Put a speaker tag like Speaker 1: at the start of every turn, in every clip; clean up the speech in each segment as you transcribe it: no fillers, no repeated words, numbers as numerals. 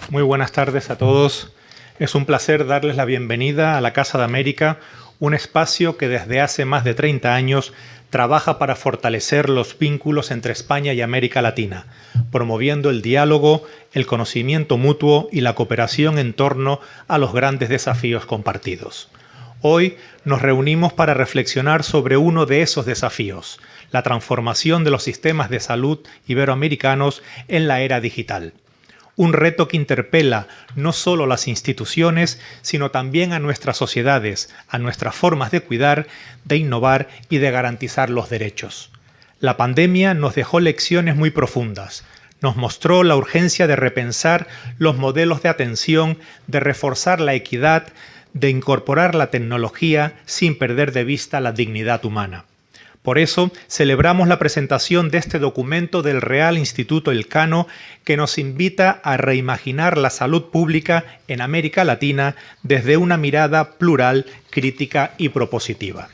Speaker 1: Muy buenas tardes a todos. Es un placer darles la bienvenida a la Casa de América, un espacio que desde hace más de 30 años trabaja para fortalecer los vínculos entre España y América Latina, promoviendo el diálogo, el conocimiento mutuo y la cooperación en torno a los grandes desafíos compartidos. Hoy nos reunimos para reflexionar sobre uno de esos desafíos, la transformación de los sistemas de salud iberoamericanos en la era digital. Un reto que interpela no solo a las instituciones, sino también a nuestras sociedades, a nuestras formas de cuidar, de innovar y de garantizar los derechos. La pandemia nos dejó lecciones muy profundas. Nos mostró la urgencia de repensar los modelos de atención, de reforzar la equidad, de incorporar la tecnología sin perder de vista la dignidad humana. Por eso, celebramos la presentación de este documento del Real Instituto Elcano que nos invita a reimaginar la salud pública en América Latina desde una mirada plural, crítica y propositiva.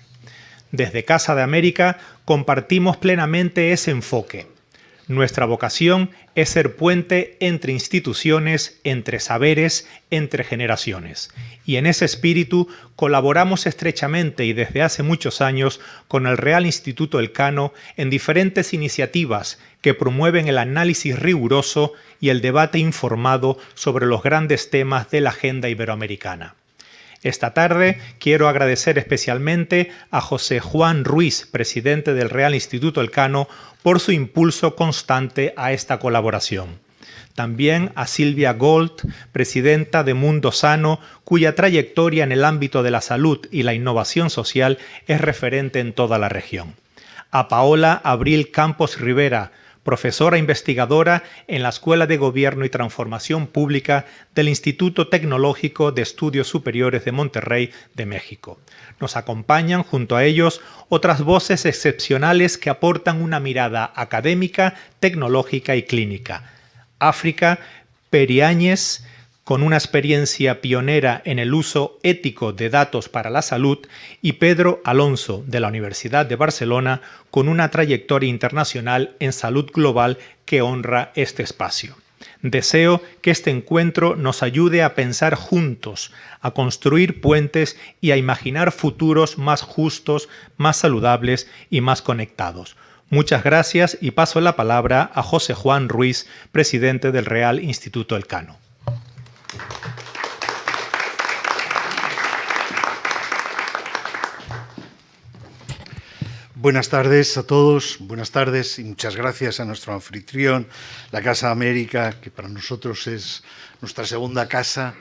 Speaker 1: Desde Casa de América compartimos plenamente ese enfoque. Nuestra vocación es ser puente entre instituciones, entre saberes, entre generaciones. Y en ese espíritu colaboramos estrechamente y desde hace muchos años con el Real Instituto Elcano en diferentes iniciativas que promueven el análisis riguroso y el debate informado sobre los grandes temas de la agenda iberoamericana. Esta tarde quiero agradecer especialmente a José Juan Ruiz, presidente del Real Instituto Elcano, por su impulso constante a esta colaboración. También a Silvia Gold, presidenta de Mundo Sano, cuya trayectoria en el ámbito de la salud y la innovación social es referente en toda la región. A Paola Abril Campos Rivera, profesora investigadora en la Escuela de Gobierno y Transformación Pública del Instituto Tecnológico de Estudios Superiores de Monterrey de México. Nos acompañan junto a ellos otras voces excepcionales que aportan una mirada académica, tecnológica y clínica. África Periáñez, con una experiencia pionera en el uso ético de datos para la salud, y Pedro Alonso, de la Universidad de Barcelona, con una trayectoria internacional en salud global que honra este espacio. Deseo que este encuentro nos ayude a pensar juntos, a construir puentes y a imaginar futuros más justos, más saludables y más conectados. Muchas gracias y paso la palabra a José Juan Ruiz, presidente del Real Instituto Elcano.
Speaker 2: Buenas tardes a todos, buenas tardes y muchas gracias a nuestro anfitrión, la Casa América, que para nosotros es nuestra segunda casa.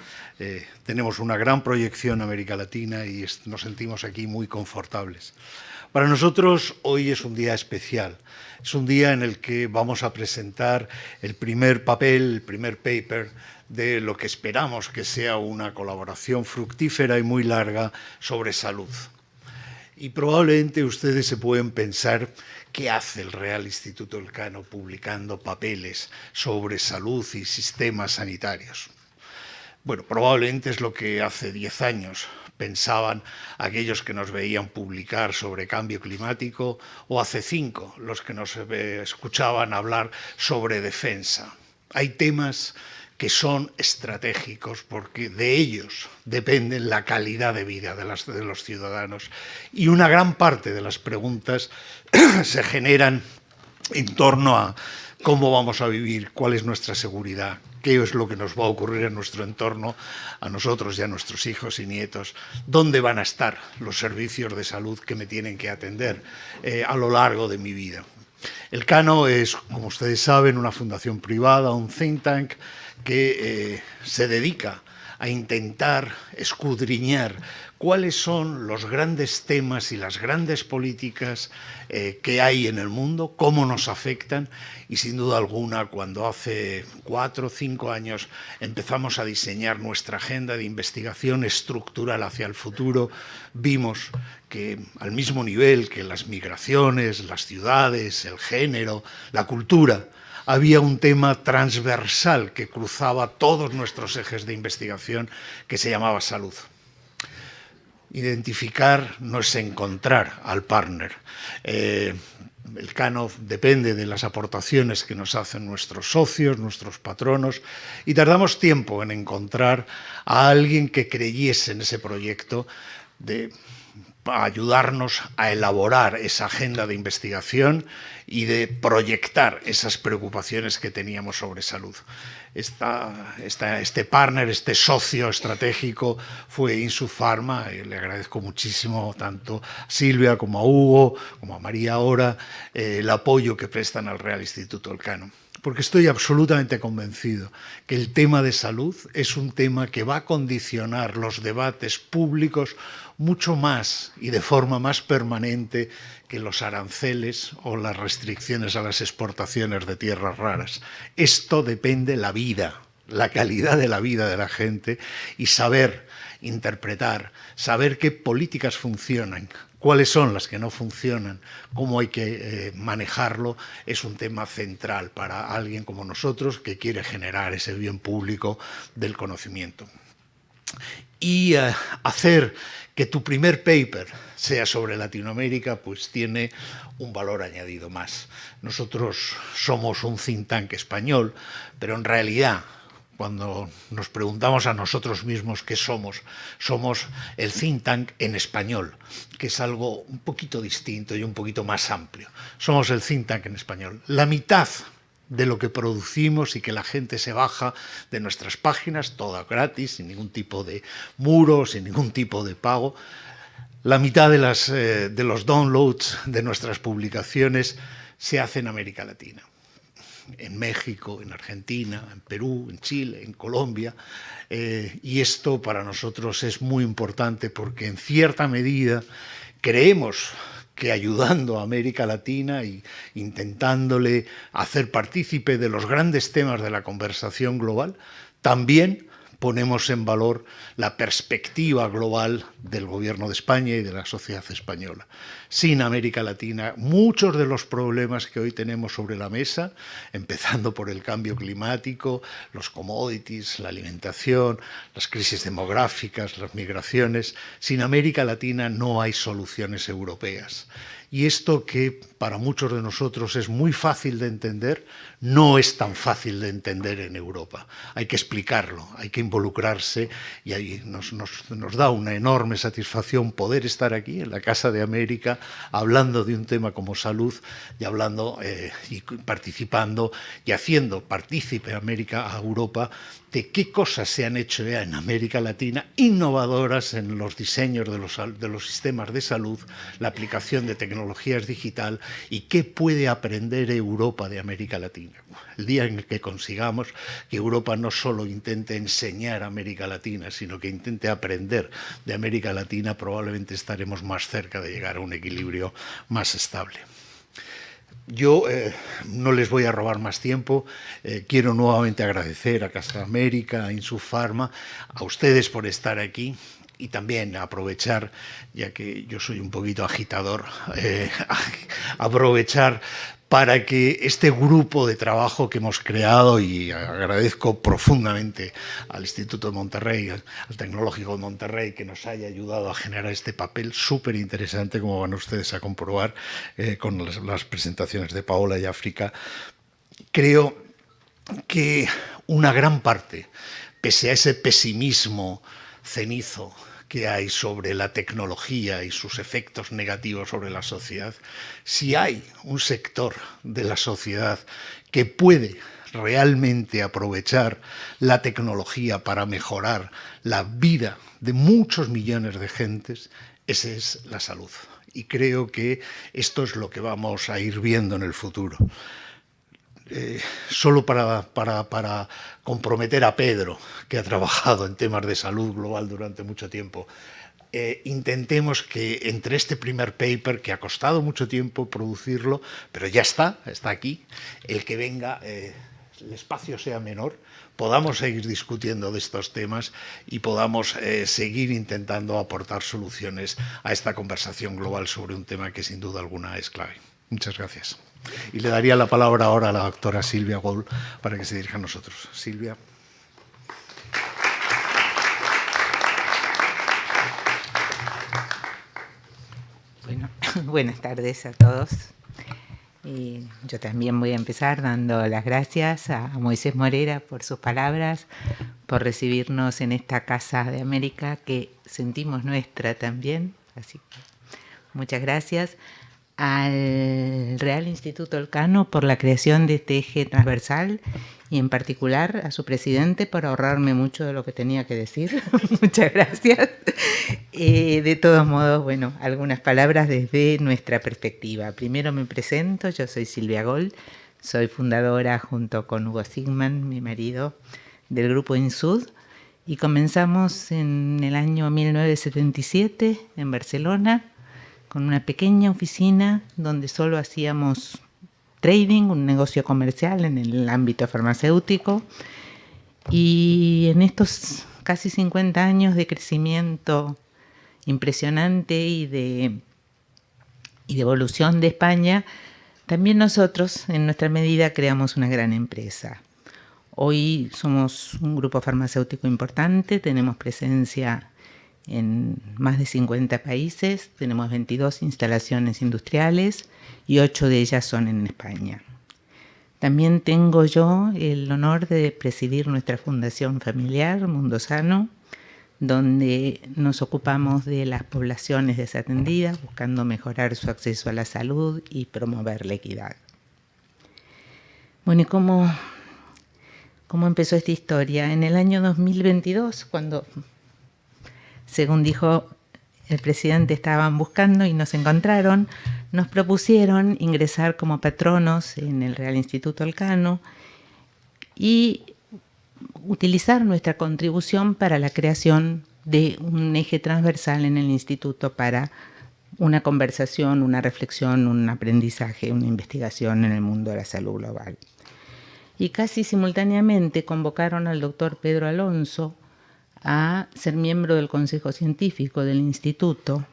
Speaker 2: Tenemos una gran proyección en América Latina y nos sentimos aquí muy confortables. Para nosotros hoy es un día especial. Es un día en el que vamos a presentar el primer papel, el primer paper de lo que esperamos que sea una colaboración fructífera y muy larga sobre salud. Y probablemente ustedes se pueden pensar qué hace el Real Instituto Elcano publicando papeles sobre salud y sistemas sanitarios. Bueno, probablemente es lo que hace 10 años pensaban aquellos que nos veían publicar sobre cambio climático, o hace 5 los que nos escuchaban hablar sobre defensa. Hay temas que son estratégicos porque de ellos depende la calidad de vida de los ciudadanos, y una gran parte de las preguntas se generan en torno a cómo vamos a vivir, cuál es nuestra seguridad, qué es lo que nos va a ocurrir en nuestro entorno, a nosotros y a nuestros hijos y nietos, dónde van a estar los servicios de salud que me tienen que atender a lo largo de mi vida. Elcano es, como ustedes saben, una fundación privada, un think tank que se dedica a intentar escudriñar cuáles son los grandes temas y las grandes políticas que hay en el mundo, cómo nos afectan, y sin duda alguna cuando hace 4 o 5 años empezamos a diseñar nuestra agenda de investigación estructural hacia el futuro, vimos que al mismo nivel que las migraciones, las ciudades, el género, la cultura, había un tema transversal que cruzaba todos nuestros ejes de investigación que se llamaba salud. Identificar no es encontrar al partner. Elcano depende de las aportaciones que nos hacen nuestros socios, nuestros patronos, y tardamos tiempo en encontrar a alguien que creyese en ese proyecto para ayudarnos a elaborar esa agenda de investigación y de proyectar esas preocupaciones que teníamos sobre salud. Este partner, este socio estratégico fue Insufarma, y le agradezco muchísimo tanto a Silvia como a Hugo, como a María ahora, el apoyo que prestan al Real Instituto Elcano. Porque estoy absolutamente convencido que el tema de salud es un tema que va a condicionar los debates públicos mucho más y de forma más permanente que los aranceles o las restricciones a las exportaciones de tierras raras. Esto depende de la vida, la calidad de la vida de la gente y saber interpretar, saber qué políticas funcionan, cuáles son las que no funcionan, cómo hay que manejarlo, es un tema central para alguien como nosotros que quiere generar ese bien público del conocimiento. Y hacer que tu primer paper sea sobre Latinoamérica, pues tiene un valor añadido más. Nosotros somos un think tank español, pero en realidad, cuando nos preguntamos a nosotros mismos qué somos, somos el think tank en español, que es algo un poquito distinto y un poquito más amplio. Somos el think tank en español. La mitad de lo que producimos y que la gente se baja de nuestras páginas, toda gratis, sin ningún tipo de muro, sin ningún tipo de pago. La mitad de los downloads de nuestras publicaciones se hace en América Latina. En México, en Argentina, en Perú, en Chile, en Colombia. Y esto para nosotros es muy importante porque en cierta medida creemos que ayudando a América Latina e intentándole hacer partícipe de los grandes temas de la conversación global, también ponemos en valor la perspectiva global del Gobierno de España y de la sociedad española. Sin América Latina, muchos de los problemas que hoy tenemos sobre la mesa, empezando por el cambio climático, los commodities, la alimentación, las crisis demográficas, las migraciones, sin América Latina no hay soluciones europeas. Y esto que para muchos de nosotros es muy fácil de entender, no es tan fácil de entender en Europa. Hay que explicarlo, hay que involucrarse y ahí nos da una enorme satisfacción poder estar aquí en la Casa de América hablando de un tema como salud y hablando y participando y haciendo partícipe a Europa de qué cosas se han hecho ya en América Latina innovadoras en los diseños de los sistemas de salud, la aplicación de tecnologías digital y qué puede aprender Europa de América Latina. El día en que consigamos que Europa no solo intente enseñar a América Latina, sino que intente aprender de América Latina, probablemente estaremos más cerca de llegar a un equilibrio más estable. Yo no les voy a robar más tiempo. Quiero nuevamente agradecer a Casa América, a Insufarma, a ustedes por estar aquí y también aprovechar, ya que yo soy un poquito agitador, aprovechar para que este grupo de trabajo que hemos creado, y agradezco profundamente al Instituto de Monterrey, al Tecnológico de Monterrey, que nos haya ayudado a generar este papel súper interesante, como van ustedes a comprobar con las presentaciones de Paola y África. Creo que una gran parte, pese a ese pesimismo cenizo que hay sobre la tecnología y sus efectos negativos sobre la sociedad, si hay un sector de la sociedad que puede realmente aprovechar la tecnología para mejorar la vida de muchos millones de gentes, esa es la salud. Y creo que esto es lo que vamos a ir viendo en el futuro. Solo para comprometer a Pedro, que ha trabajado en temas de salud global durante mucho tiempo, intentemos que entre este primer paper, que ha costado mucho tiempo producirlo, pero ya está aquí, el que venga, el espacio sea menor, podamos seguir discutiendo de estos temas y podamos seguir intentando aportar soluciones a esta conversación global sobre un tema que sin duda alguna es clave. Muchas gracias. Y le daría la palabra ahora a la doctora Silvia Goul para que se dirija a nosotros. Silvia.
Speaker 3: Bueno, buenas tardes a todos. Yo también voy a empezar dando las gracias a Moisés Morera por sus palabras, por recibirnos en esta Casa de América que sentimos nuestra también. Así que muchas gracias. Al Real Instituto Elcano por la creación de este eje transversal y en particular a su presidente por ahorrarme mucho de lo que tenía que decir. Muchas gracias. De todos modos, bueno, algunas palabras desde nuestra perspectiva. Primero me presento, yo soy Silvia Gold, soy fundadora junto con Hugo Sigman, mi marido, del grupo INSUD, y comenzamos en el año 1977 en Barcelona con una pequeña oficina donde solo hacíamos trading, un negocio comercial en el ámbito farmacéutico. Y en estos casi 50 años de crecimiento impresionante y de evolución de España, también nosotros, en nuestra medida, creamos una gran empresa. Hoy somos un grupo farmacéutico importante, tenemos presencia en más de 50 países, tenemos 22 instalaciones industriales y 8 de ellas son en España. También tengo yo el honor de presidir nuestra fundación familiar, Mundo Sano, donde nos ocupamos de las poblaciones desatendidas, buscando mejorar su acceso a la salud y promover la equidad. Bueno, ¿y cómo empezó esta historia? En el año 2022, cuando, según dijo el presidente, estaban buscando y nos encontraron, nos propusieron ingresar como patronos en el Real Instituto Elcano y utilizar nuestra contribución para la creación de un eje transversal en el instituto para una conversación, una reflexión, un aprendizaje, una investigación en el mundo de la salud global. Y casi simultáneamente convocaron al doctor Pedro Alonso a ser miembro del Consejo Científico del Instituto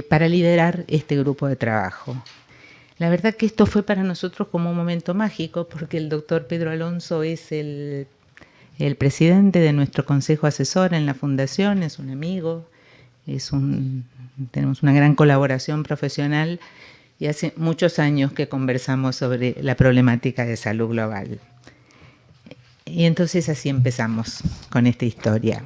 Speaker 3: para liderar este grupo de trabajo. La verdad que esto fue para nosotros como un momento mágico porque el doctor Pedro Alonso es el presidente de nuestro consejo asesor en la fundación, es un amigo, tenemos una gran colaboración profesional y hace muchos años que conversamos sobre la problemática de salud global. Y entonces así empezamos con esta historia.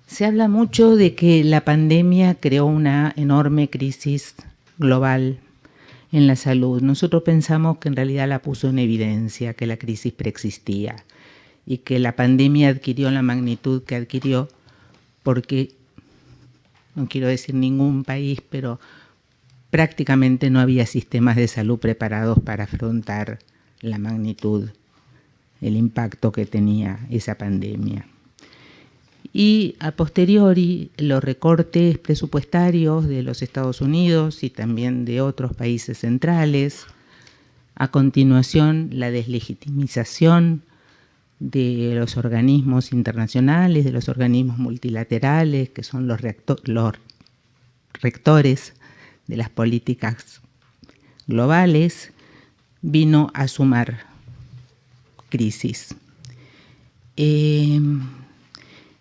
Speaker 3: Se habla mucho de que la pandemia creó una enorme crisis global en la salud. Nosotros pensamos que en realidad la puso en evidencia, que la crisis preexistía y que la pandemia adquirió la magnitud que adquirió porque, no quiero decir ningún país, pero prácticamente no había sistemas de salud preparados para afrontar la magnitud, el impacto que tenía esa pandemia. Y a posteriori, los recortes presupuestarios de los Estados Unidos y también de otros países centrales, a continuación la deslegitimización de los organismos internacionales, de los organismos multilaterales, que son los rectores de las políticas globales, vino a sumar crisis.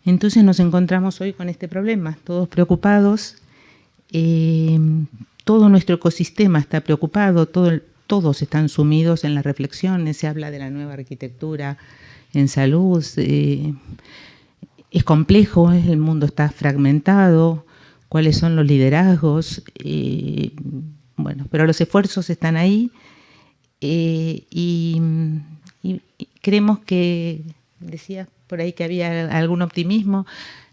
Speaker 3: Entonces nos encontramos hoy con este problema, todos preocupados, todo nuestro ecosistema está preocupado, todos están sumidos en las reflexiones, se habla de la nueva arquitectura en salud, es complejo, el mundo está fragmentado, cuáles son los liderazgos, bueno, pero los esfuerzos están ahí y creemos que, decía por ahí que había algún optimismo,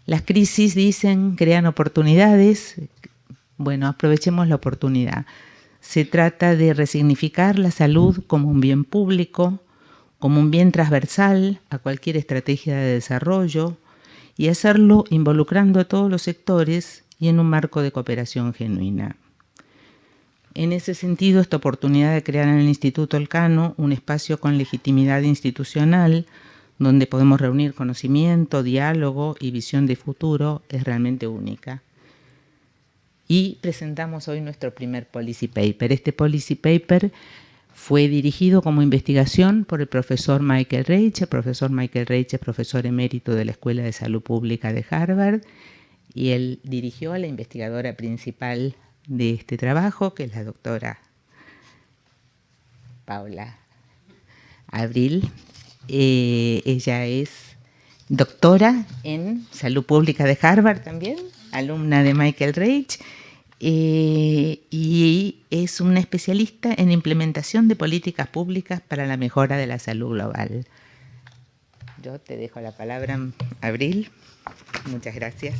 Speaker 3: las crisis, dicen, crean oportunidades. Bueno, aprovechemos la oportunidad. Se trata de resignificar la salud como un bien público, como un bien transversal a cualquier estrategia de desarrollo y hacerlo involucrando a todos los sectores y en un marco de cooperación genuina. En ese sentido, esta oportunidad de crear en el Instituto Elcano un espacio con legitimidad institucional donde podemos reunir conocimiento, diálogo y visión de futuro es realmente única. Y presentamos hoy nuestro primer policy paper. Este policy paper fue dirigido como investigación por el profesor Michael Reich. El profesor Michael Reich es profesor emérito de la Escuela de Salud Pública de Harvard y él dirigió a la investigadora principal de este trabajo, que es la doctora Paula Abril. Ella es doctora en salud pública de Harvard también, alumna de Michael Reich, y es una especialista en implementación de políticas públicas para la mejora de la salud global. Yo te dejo la palabra, Abril. Muchas gracias.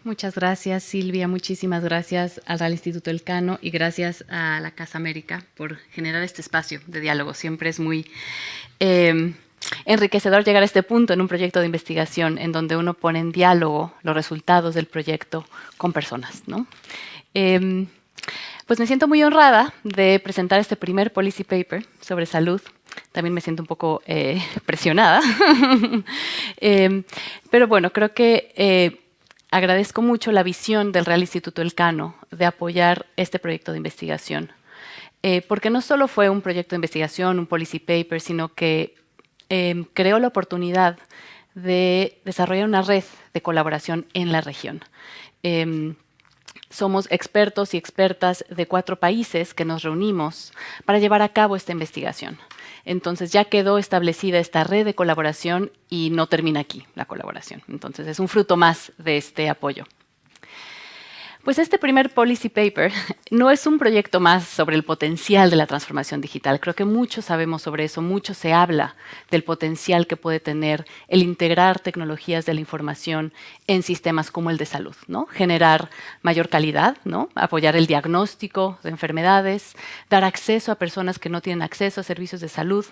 Speaker 4: Muchas gracias, Silvia. Muchísimas gracias al Real Instituto Elcano y gracias a la Casa América por generar este espacio de diálogo. Siempre es muy enriquecedor llegar a este punto en un proyecto de investigación en donde uno pone en diálogo los resultados del proyecto con personas, ¿no? Pues me siento muy honrada de presentar este primer policy paper sobre salud. También me siento un poco presionada. Pero bueno, creo que agradezco mucho la visión del Real Instituto Elcano de apoyar este proyecto de investigación. Porque no solo fue un proyecto de investigación, un policy paper, sino que creó la oportunidad de desarrollar una red de colaboración en la región. Somos expertos y expertas de 4 países que nos reunimos para llevar a cabo esta investigación. Entonces ya quedó establecida esta red de colaboración y no termina aquí la colaboración. Entonces es un fruto más de este apoyo. Pues este primer policy paper no es un proyecto más sobre el potencial de la transformación digital. Creo que mucho sabemos sobre eso, mucho se habla del potencial que puede tener el integrar tecnologías de la información en sistemas como el de salud, ¿no? Generar mayor calidad, ¿no? Apoyar el diagnóstico de enfermedades, dar acceso a personas que no tienen acceso a servicios de salud.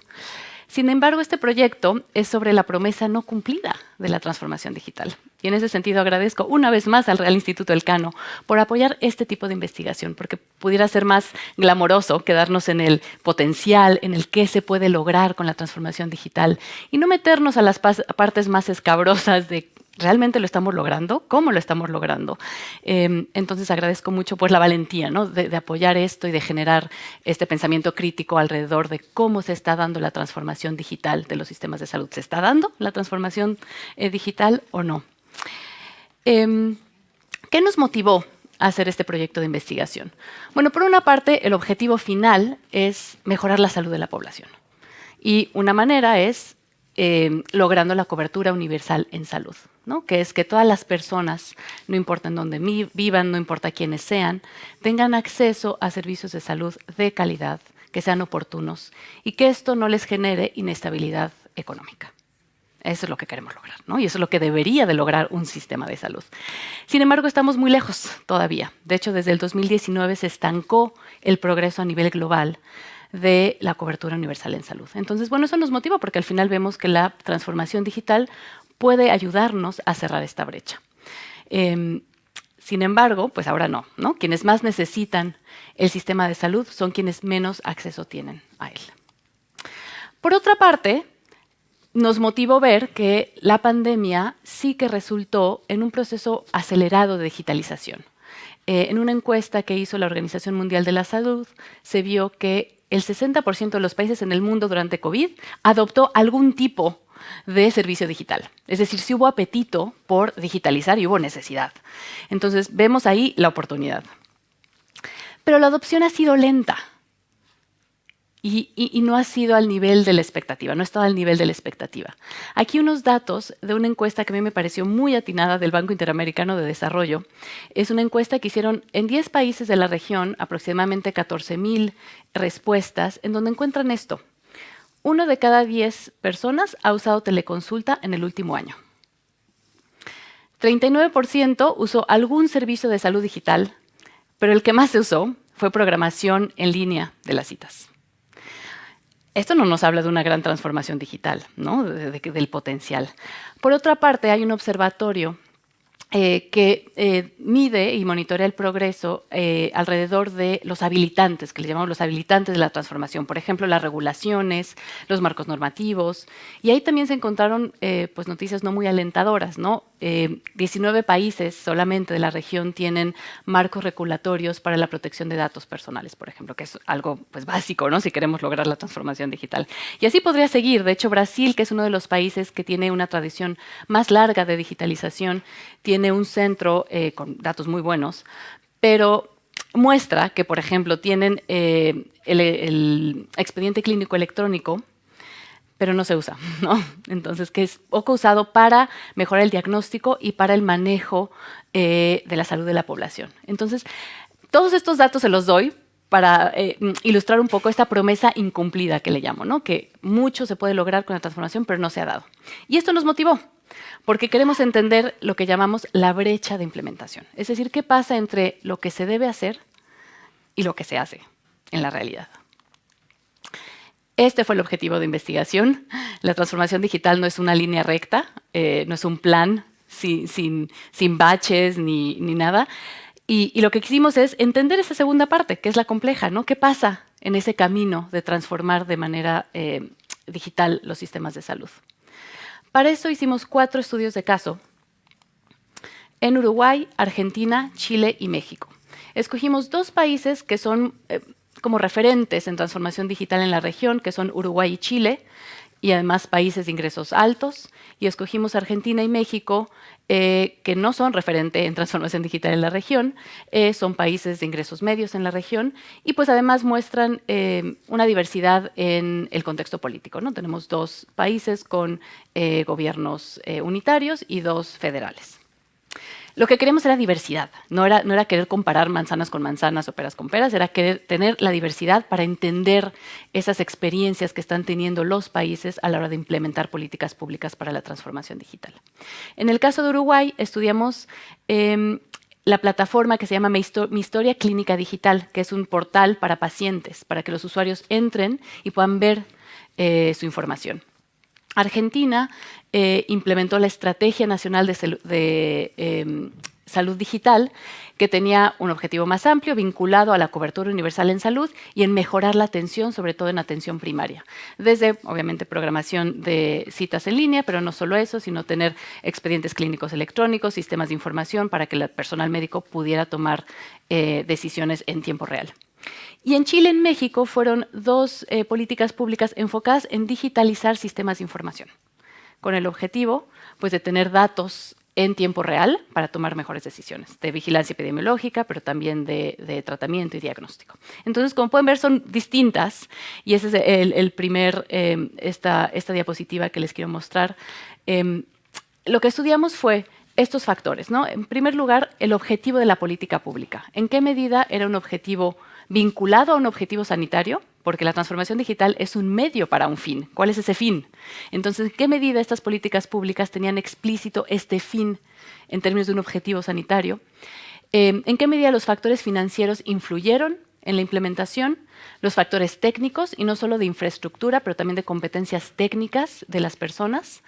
Speaker 4: Sin embargo, este proyecto es sobre la promesa no cumplida de la transformación digital. Y en ese sentido agradezco una vez más al Real Instituto Elcano por apoyar este tipo de investigación, porque pudiera ser más glamoroso quedarnos en el potencial, en el qué se puede lograr con la transformación digital y no meternos a las partes más escabrosas de ¿realmente lo estamos logrando? ¿Cómo lo estamos logrando? Entonces agradezco mucho pues, la valentía, ¿no? de apoyar esto y de generar este pensamiento crítico alrededor de cómo se está dando la transformación digital de los sistemas de salud. ¿Se está dando la transformación digital o no? ¿Qué nos motivó a hacer este proyecto de investigación? Bueno, por una parte, el objetivo final es mejorar la salud de la población. Y una manera es logrando la cobertura universal en salud, ¿no? Que es que todas las personas, no importa en dónde vivan, no importa quiénes sean, tengan acceso a servicios de salud de calidad, que sean oportunos y que esto no les genere inestabilidad económica. Eso es lo que queremos lograr, ¿no? Y eso es lo que debería de lograr un sistema de salud. Sin embargo, estamos muy lejos todavía. De hecho, desde el 2019 se estancó el progreso a nivel global de la cobertura universal en salud. Entonces, bueno, eso nos motiva porque al final vemos que la transformación digital puede ayudarnos a cerrar esta brecha. Sin embargo, pues ahora no, ¿no? Quienes más necesitan el sistema de salud son quienes menos acceso tienen a él. Por otra parte, nos motivó ver que la pandemia sí que resultó en un proceso acelerado de digitalización. En una encuesta que hizo la Organización Mundial de la Salud, se vio que el 60% de los países en el mundo durante COVID adoptó algún tipo de servicio digital. Es decir, sí hubo apetito por digitalizar y hubo necesidad. Entonces, vemos ahí la oportunidad. Pero la adopción ha sido lenta. Y no ha sido al nivel de la expectativa, no ha estado al nivel de la expectativa. Aquí unos datos de una encuesta que a mí me pareció muy atinada del Banco Interamericano de Desarrollo. Es una encuesta que hicieron en 10 países de la región, aproximadamente 14,000 respuestas, en donde encuentran esto. 1 de cada 10 personas ha usado teleconsulta en el último año. 39% usó algún servicio de salud digital, pero el que más se usó fue programación en línea de las citas. Esto no nos habla de una gran transformación digital, ¿no? Del potencial. Por otra parte, hay un observatorio que mide y monitorea el progreso alrededor de los habilitantes, que le llamamos los habilitantes de la transformación. Por ejemplo, las regulaciones, los marcos normativos. Y ahí también se encontraron pues noticias no muy alentadoras, ¿no? 19 países solamente de la región tienen marcos regulatorios para la protección de datos personales, por ejemplo, que es algo pues, básico, ¿no? Si queremos lograr la transformación digital. Y así podría seguir. De hecho, Brasil, que es uno de los países que tiene una tradición más larga de digitalización, tiene tiene un centro con datos muy buenos, pero muestra que, por ejemplo, tienen el expediente clínico electrónico, pero no se usa, ¿no? Entonces, que es poco usado para mejorar el diagnóstico y para el manejo de la salud de la población. Entonces, todos estos datos se los doy para ilustrar un poco esta promesa incumplida que le llamo, ¿no? Que mucho se puede lograr con la transformación, pero no se ha dado. Y esto nos motivó, porque queremos entender lo que llamamos la brecha de implementación. Es decir, qué pasa entre lo que se debe hacer y lo que se hace en la realidad. Este fue el objetivo de investigación. La transformación digital no es una línea recta, no es un plan sin baches ni nada. Y lo que quisimos es entender esa segunda parte, que es la compleja, ¿no? ¿Qué pasa en ese camino de transformar de manera digital los sistemas de salud? Para eso hicimos 4 estudios de caso en Uruguay, Argentina, Chile y México. Escogimos 2 países que son como referentes en transformación digital en la región, que son Uruguay y Chile, y además países de ingresos altos, y escogimos Argentina y México, que no son referente en transformación digital en la región, son países de ingresos medios en la región, y pues además muestran una diversidad en el contexto político, ¿no? Tenemos 2 países con gobiernos unitarios y 2 federales. Lo que queríamos era diversidad, no era querer comparar manzanas con manzanas o peras con peras, era querer tener la diversidad para entender esas experiencias que están teniendo los países a la hora de implementar políticas públicas para la transformación digital. En el caso de Uruguay, estudiamos la plataforma que se llama Mi Historia Clínica Digital, que es un portal para pacientes, para que los usuarios entren y puedan ver su información. Argentina implementó la Estrategia Nacional de Salud Digital, que tenía un objetivo más amplio vinculado a la cobertura universal en salud y en mejorar la atención, sobre todo en atención primaria. Desde, obviamente, programación de citas en línea, pero no solo eso, sino tener expedientes clínicos electrónicos, sistemas de información para que el personal médico pudiera tomar decisiones en tiempo real. Y en Chile y en México fueron 2 políticas públicas enfocadas en digitalizar sistemas de información, con el objetivo pues, de tener datos en tiempo real para tomar mejores decisiones de vigilancia epidemiológica, pero también de tratamiento y diagnóstico. Entonces, como pueden ver, son distintas, y ese es el primer, esta diapositiva que les quiero mostrar. Lo que estudiamos fue estos factores, ¿no? En primer lugar, el objetivo de la política pública. ¿En qué medida era un objetivo vinculado a un objetivo sanitario? Porque la transformación digital es un medio para un fin. ¿Cuál es ese fin? Entonces, ¿en qué medida estas políticas públicas tenían explícito este fin en términos de un objetivo sanitario? ¿En qué medida los factores financieros influyeron en la implementación? Los factores técnicos, y no solo de infraestructura, pero también de competencias técnicas de las personas.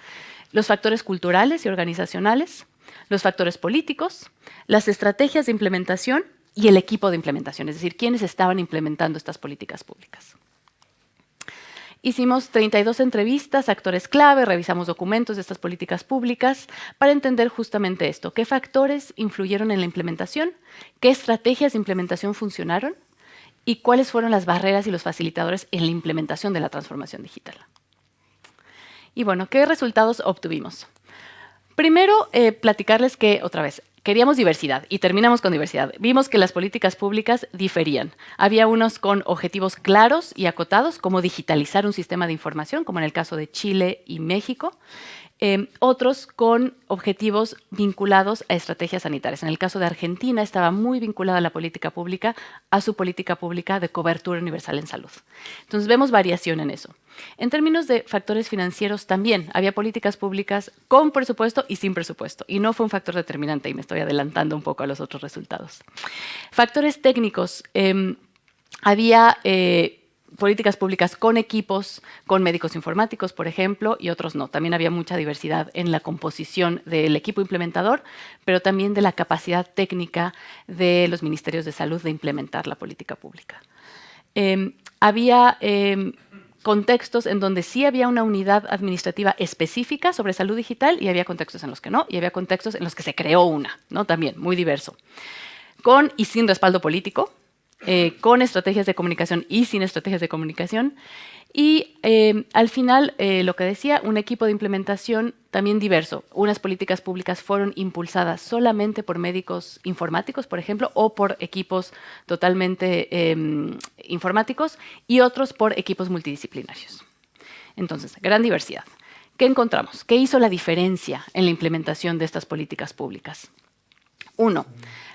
Speaker 4: Los factores culturales y organizacionales. Los factores políticos. Las estrategias de implementación y el equipo de implementación, es decir, quiénes estaban implementando estas políticas públicas. Hicimos 32 entrevistas a actores clave, revisamos documentos de estas políticas públicas para entender justamente esto, qué factores influyeron en la implementación, qué estrategias de implementación funcionaron y cuáles fueron las barreras y los facilitadores en la implementación de la transformación digital. Y bueno, ¿qué resultados obtuvimos? Primero, platicarles que, otra vez, queríamos diversidad y terminamos con diversidad. Vimos que las políticas públicas diferían. Había unos con objetivos claros y acotados, como digitalizar un sistema de información, como en el caso de Chile y México. Otros con objetivos vinculados a estrategias sanitarias. En el caso de Argentina estaba muy vinculada la política pública a su política pública de cobertura universal en salud. Entonces vemos variación en eso. En términos de factores financieros también había políticas públicas con presupuesto y sin presupuesto. Y no fue un factor determinante, y me estoy adelantando un poco a los otros resultados. Factores técnicos. Había políticas públicas con equipos, con médicos informáticos, por ejemplo, y otros no. También había mucha diversidad en la composición del equipo implementador, pero también de la capacidad técnica de los ministerios de salud de implementar la política pública. Había contextos en donde sí había una unidad administrativa específica sobre salud digital y había contextos en los que no, y había contextos en los que se creó una, ¿no? También muy diverso. Con y sin respaldo político. con estrategias de comunicación y sin estrategias de comunicación. Y al final, lo que decía, un equipo de implementación también diverso. Unas políticas públicas fueron impulsadas solamente por médicos informáticos, por ejemplo, o por equipos totalmente informáticos, y otros por equipos multidisciplinarios. Entonces, gran diversidad. ¿Qué encontramos? ¿Qué hizo la diferencia en la implementación de estas políticas públicas? Uno,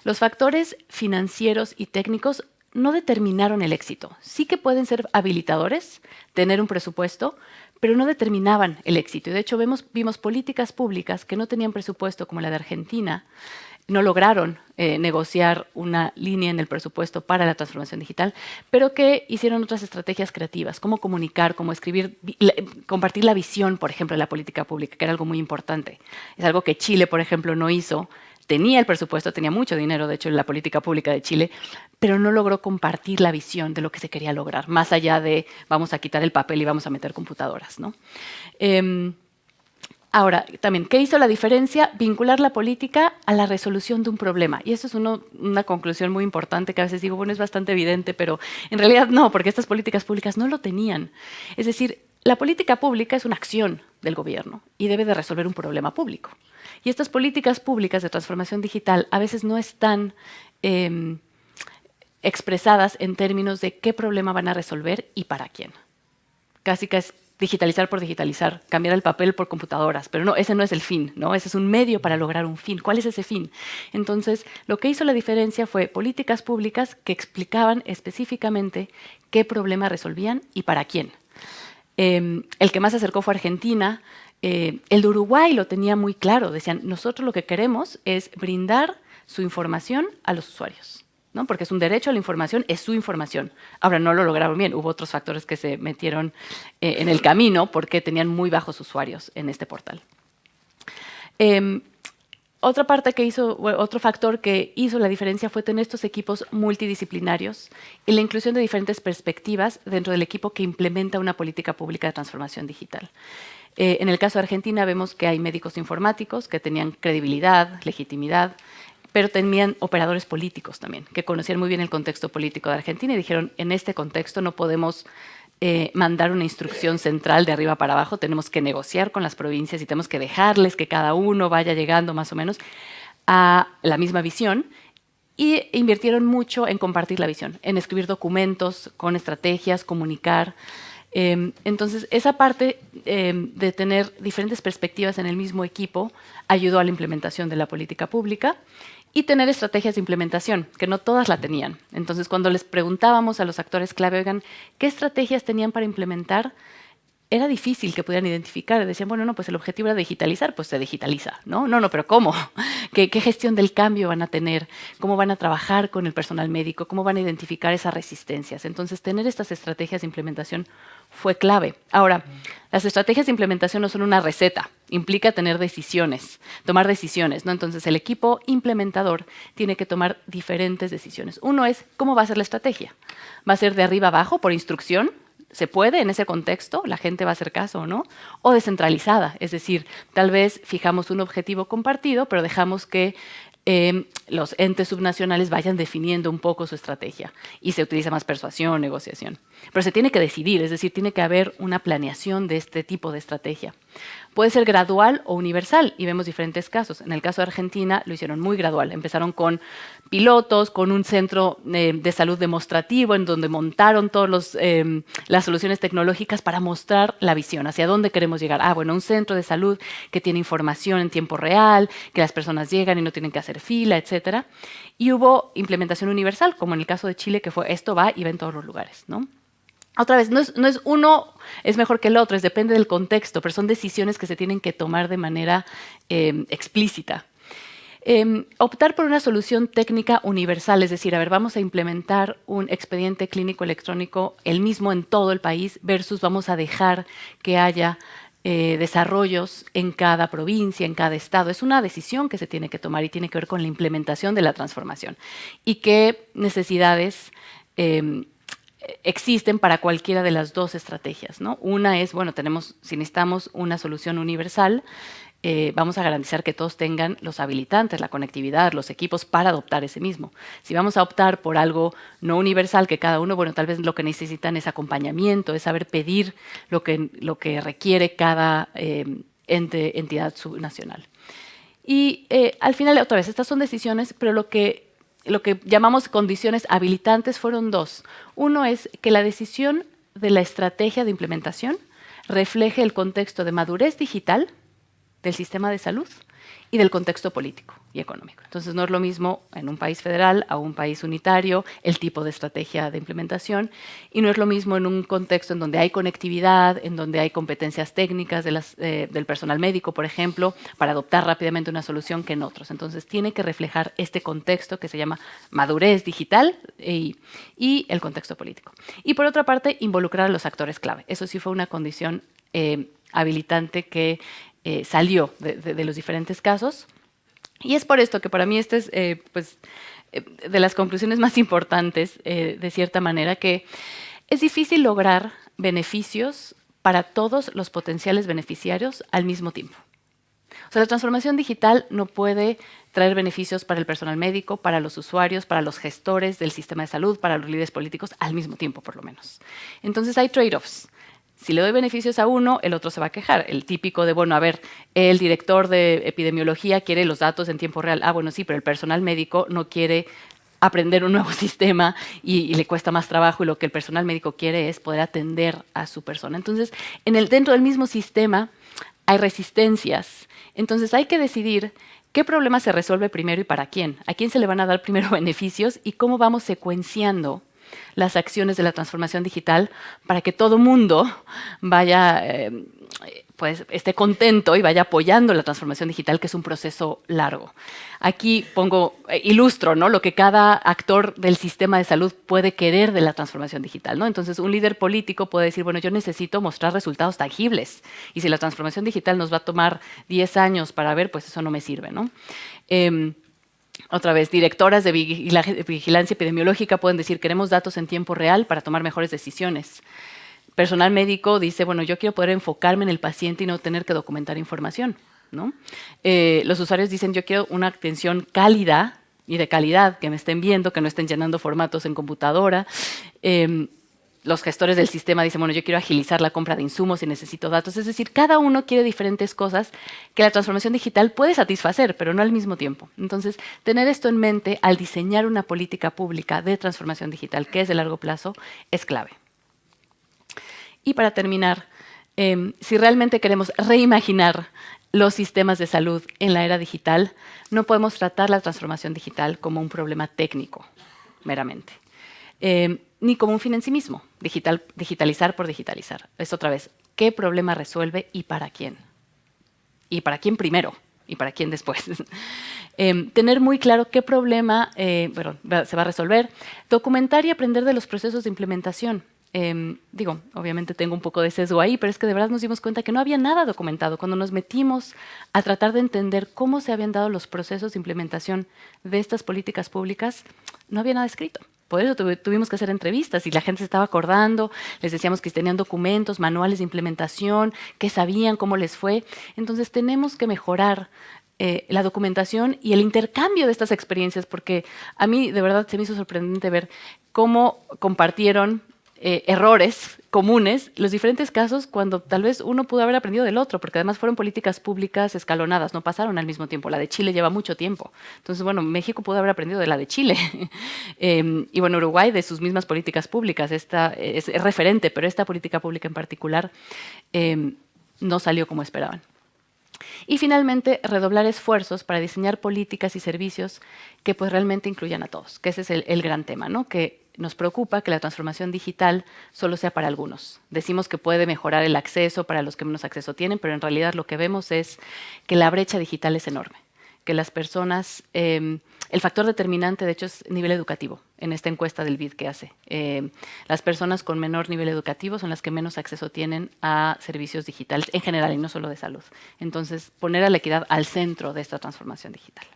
Speaker 4: los factores financieros y técnicos no determinaron el éxito. Sí que pueden ser habilitadores, tener un presupuesto, pero no determinaban el éxito. Y de hecho, vimos políticas públicas que no tenían presupuesto, como la de Argentina, no lograron negociar una línea en el presupuesto para la transformación digital, pero que hicieron otras estrategias creativas, cómo comunicar, cómo escribir, compartir la visión, por ejemplo, de la política pública, que era algo muy importante. Es algo que Chile, por ejemplo, no hizo. Tenía el presupuesto, tenía mucho dinero, de hecho, en la política pública de Chile, pero no logró compartir la visión de lo que se quería lograr, más allá de vamos a quitar el papel y vamos a meter computadoras, ¿no? Ahora, también, ¿qué hizo la diferencia? Vincular la política a la resolución de un problema. Y eso es una conclusión muy importante que a veces digo, bueno, es bastante evidente, pero en realidad no, porque estas políticas públicas no lo tenían. Es decir, la política pública es una acción del gobierno y debe de resolver un problema público. Y estas políticas públicas de transformación digital a veces no están expresadas en términos de qué problema van a resolver y para quién. Casi que es digitalizar por digitalizar, cambiar el papel por computadoras, pero no, ese no es el fin, ¿no? Ese es un medio para lograr un fin. ¿Cuál es ese fin? Entonces, lo que hizo la diferencia fue políticas públicas que explicaban específicamente qué problema resolvían y para quién. El que más se acercó fue Argentina. El de Uruguay lo tenía muy claro. Decían, nosotros lo que queremos es brindar su información a los usuarios, ¿no? Porque es un derecho a la información, es su información. Ahora, no lo lograron bien. Hubo otros factores que se metieron en el camino porque tenían muy bajos usuarios en este portal. Otro factor que hizo la diferencia fue tener estos equipos multidisciplinarios y la inclusión de diferentes perspectivas dentro del equipo que implementa una política pública de transformación digital. En el caso de Argentina vemos que hay médicos informáticos que tenían credibilidad, legitimidad, pero tenían operadores políticos también, que conocían muy bien el contexto político de Argentina y dijeron, en este contexto no podemos mandar una instrucción central de arriba para abajo, tenemos que negociar con las provincias y tenemos que dejarles que cada uno vaya llegando más o menos a la misma visión, y invirtieron mucho en compartir la visión, en escribir documentos con estrategias, comunicar. Entonces, esa parte de tener diferentes perspectivas en el mismo equipo ayudó a la implementación de la política pública. Y tener estrategias de implementación, que no todas la tenían. Entonces, cuando les preguntábamos a los actores clave, oigan, ¿qué estrategias tenían para implementar? Era difícil que pudieran identificar. Decían, bueno, no, pues el objetivo era digitalizar, pues se digitaliza. No, pero ¿cómo? ¿Qué gestión del cambio van a tener? ¿Cómo van a trabajar con el personal médico? ¿Cómo van a identificar esas resistencias? Entonces, tener estas estrategias de implementación fue clave. Ahora, las estrategias de implementación no son una receta, implica tener decisiones, tomar decisiones, ¿no? Entonces, el equipo implementador tiene que tomar diferentes decisiones. Uno es, ¿cómo va a ser la estrategia? ¿Va a ser de arriba abajo, por instrucción? ¿Se puede en ese contexto? ¿La gente va a hacer caso o no? O descentralizada, es decir, tal vez fijamos un objetivo compartido, pero dejamos que los entes subnacionales vayan definiendo un poco su estrategia y se utiliza más persuasión, negociación. Pero se tiene que decidir, es decir, tiene que haber una planeación de este tipo de estrategia. Puede ser gradual o universal y vemos diferentes casos. En el caso de Argentina lo hicieron muy gradual. Empezaron con pilotos, con un centro de salud demostrativo en donde montaron todas las soluciones tecnológicas para mostrar la visión, hacia dónde queremos llegar. Bueno, un centro de salud que tiene información en tiempo real, que las personas llegan y no tienen que hacer fila, etcétera. Y hubo implementación universal, como en el caso de Chile, que fue esto va y va en todos los lugares, ¿no? Otra vez, no es uno es mejor que el otro, depende del contexto, pero son decisiones que se tienen que tomar de manera explícita. Optar por una solución técnica universal, es decir, vamos a implementar un expediente clínico electrónico el mismo en todo el país versus vamos a dejar que haya desarrollos en cada provincia, en cada estado. Es una decisión que se tiene que tomar y tiene que ver con la implementación de la transformación y qué necesidades existen para cualquiera de las dos estrategias, ¿no? Una es, bueno, si necesitamos una solución universal, vamos a garantizar que todos tengan los habilitantes, la conectividad, los equipos para adoptar ese mismo. Si vamos a optar por algo no universal, que cada uno, bueno, tal vez lo que necesitan es acompañamiento, es saber pedir lo que requiere cada entidad subnacional. Y al final, otra vez, estas son decisiones, pero lo que llamamos condiciones habilitantes fueron dos. Uno es que la decisión de la estrategia de implementación refleje el contexto de madurez digital del sistema de salud y del contexto político y económico. Entonces, no es lo mismo en un país federal a un país unitario el tipo de estrategia de implementación, y no es lo mismo en un contexto en donde hay conectividad, en donde hay competencias técnicas del personal médico, por ejemplo, para adoptar rápidamente una solución, que en otros. Entonces, tiene que reflejar este contexto que se llama madurez digital y el contexto político. Y por otra parte, involucrar a los actores clave. Eso sí fue una condición habilitante que salió de los diferentes casos. Y es por esto que para mí este es de las conclusiones más importantes, de cierta manera, que es difícil lograr beneficios para todos los potenciales beneficiarios al mismo tiempo. O sea, la transformación digital no puede traer beneficios para el personal médico, para los usuarios, para los gestores del sistema de salud, para los líderes políticos, al mismo tiempo, por lo menos. Entonces hay trade-offs. Si le doy beneficios a uno, el otro se va a quejar. El típico de, bueno, a ver, el director de epidemiología quiere los datos en tiempo real. Ah, bueno, sí, pero el personal médico no quiere aprender un nuevo sistema y le cuesta más trabajo, y lo que el personal médico quiere es poder atender a su persona. Entonces, dentro del mismo sistema hay resistencias. Entonces, hay que decidir qué problema se resuelve primero y para quién. A quién se le van a dar primero beneficios y cómo vamos secuenciando las acciones de la transformación digital para que todo mundo vaya, esté contento y vaya apoyando la transformación digital, que es un proceso largo. Aquí ilustro, ¿no?, lo que cada actor del sistema de salud puede querer de la transformación digital, ¿no? Entonces, un líder político puede decir, bueno, yo necesito mostrar resultados tangibles, y si la transformación digital nos va a tomar 10 años para ver, pues eso no me sirve, ¿no? Otra vez, directoras de vigilancia epidemiológica pueden decir, queremos datos en tiempo real para tomar mejores decisiones. Personal médico dice, bueno, yo quiero poder enfocarme en el paciente y no tener que documentar información, ¿no? Los usuarios dicen, yo quiero una atención cálida y de calidad, que me estén viendo, que no estén llenando formatos en computadora. Los gestores del sistema dicen, bueno, yo quiero agilizar la compra de insumos y necesito datos. Es decir, cada uno quiere diferentes cosas que la transformación digital puede satisfacer, pero no al mismo tiempo. Entonces, tener esto en mente al diseñar una política pública de transformación digital, que es de largo plazo, es clave. Y para terminar, si realmente queremos reimaginar los sistemas de salud en la era digital, no podemos tratar la transformación digital como un problema técnico, meramente. Ni como un fin en sí mismo, digitalizar por digitalizar. Es otra vez, ¿qué problema resuelve y para quién? ¿Y para quién primero? ¿Y para quién después? Tener muy claro qué problema se va a resolver. Documentar y aprender de los procesos de implementación. Obviamente tengo un poco de sesgo ahí, pero es que de verdad nos dimos cuenta que no había nada documentado. Cuando nos metimos a tratar de entender cómo se habían dado los procesos de implementación de estas políticas públicas, no había nada escrito. Por eso tuvimos que hacer entrevistas y la gente se estaba acordando, les decíamos que tenían documentos, manuales de implementación, que sabían cómo les fue. Entonces tenemos que mejorar la documentación y el intercambio de estas experiencias, porque a mí de verdad se me hizo sorprendente ver cómo compartieron errores comunes, los diferentes casos, cuando tal vez uno pudo haber aprendido del otro, porque además fueron políticas públicas escalonadas, no pasaron al mismo tiempo. La de Chile lleva mucho tiempo. Entonces, bueno, México pudo haber aprendido de la de Chile. Y bueno, Uruguay de sus mismas políticas públicas. Esta es referente, pero esta política pública en particular no salió como esperaban. Y finalmente, redoblar esfuerzos para diseñar políticas y servicios que pues realmente incluyan a todos, que ese es el gran tema, ¿no? Que nos preocupa que la transformación digital solo sea para algunos. Decimos que puede mejorar el acceso para los que menos acceso tienen, pero en realidad lo que vemos es que la brecha digital es enorme, que las personas, el factor determinante de hecho es nivel educativo, en esta encuesta del BID que hace. Las personas con menor nivel educativo son las que menos acceso tienen a servicios digitales en general y no solo de salud. Entonces, poner a la equidad al centro de esta transformación digital.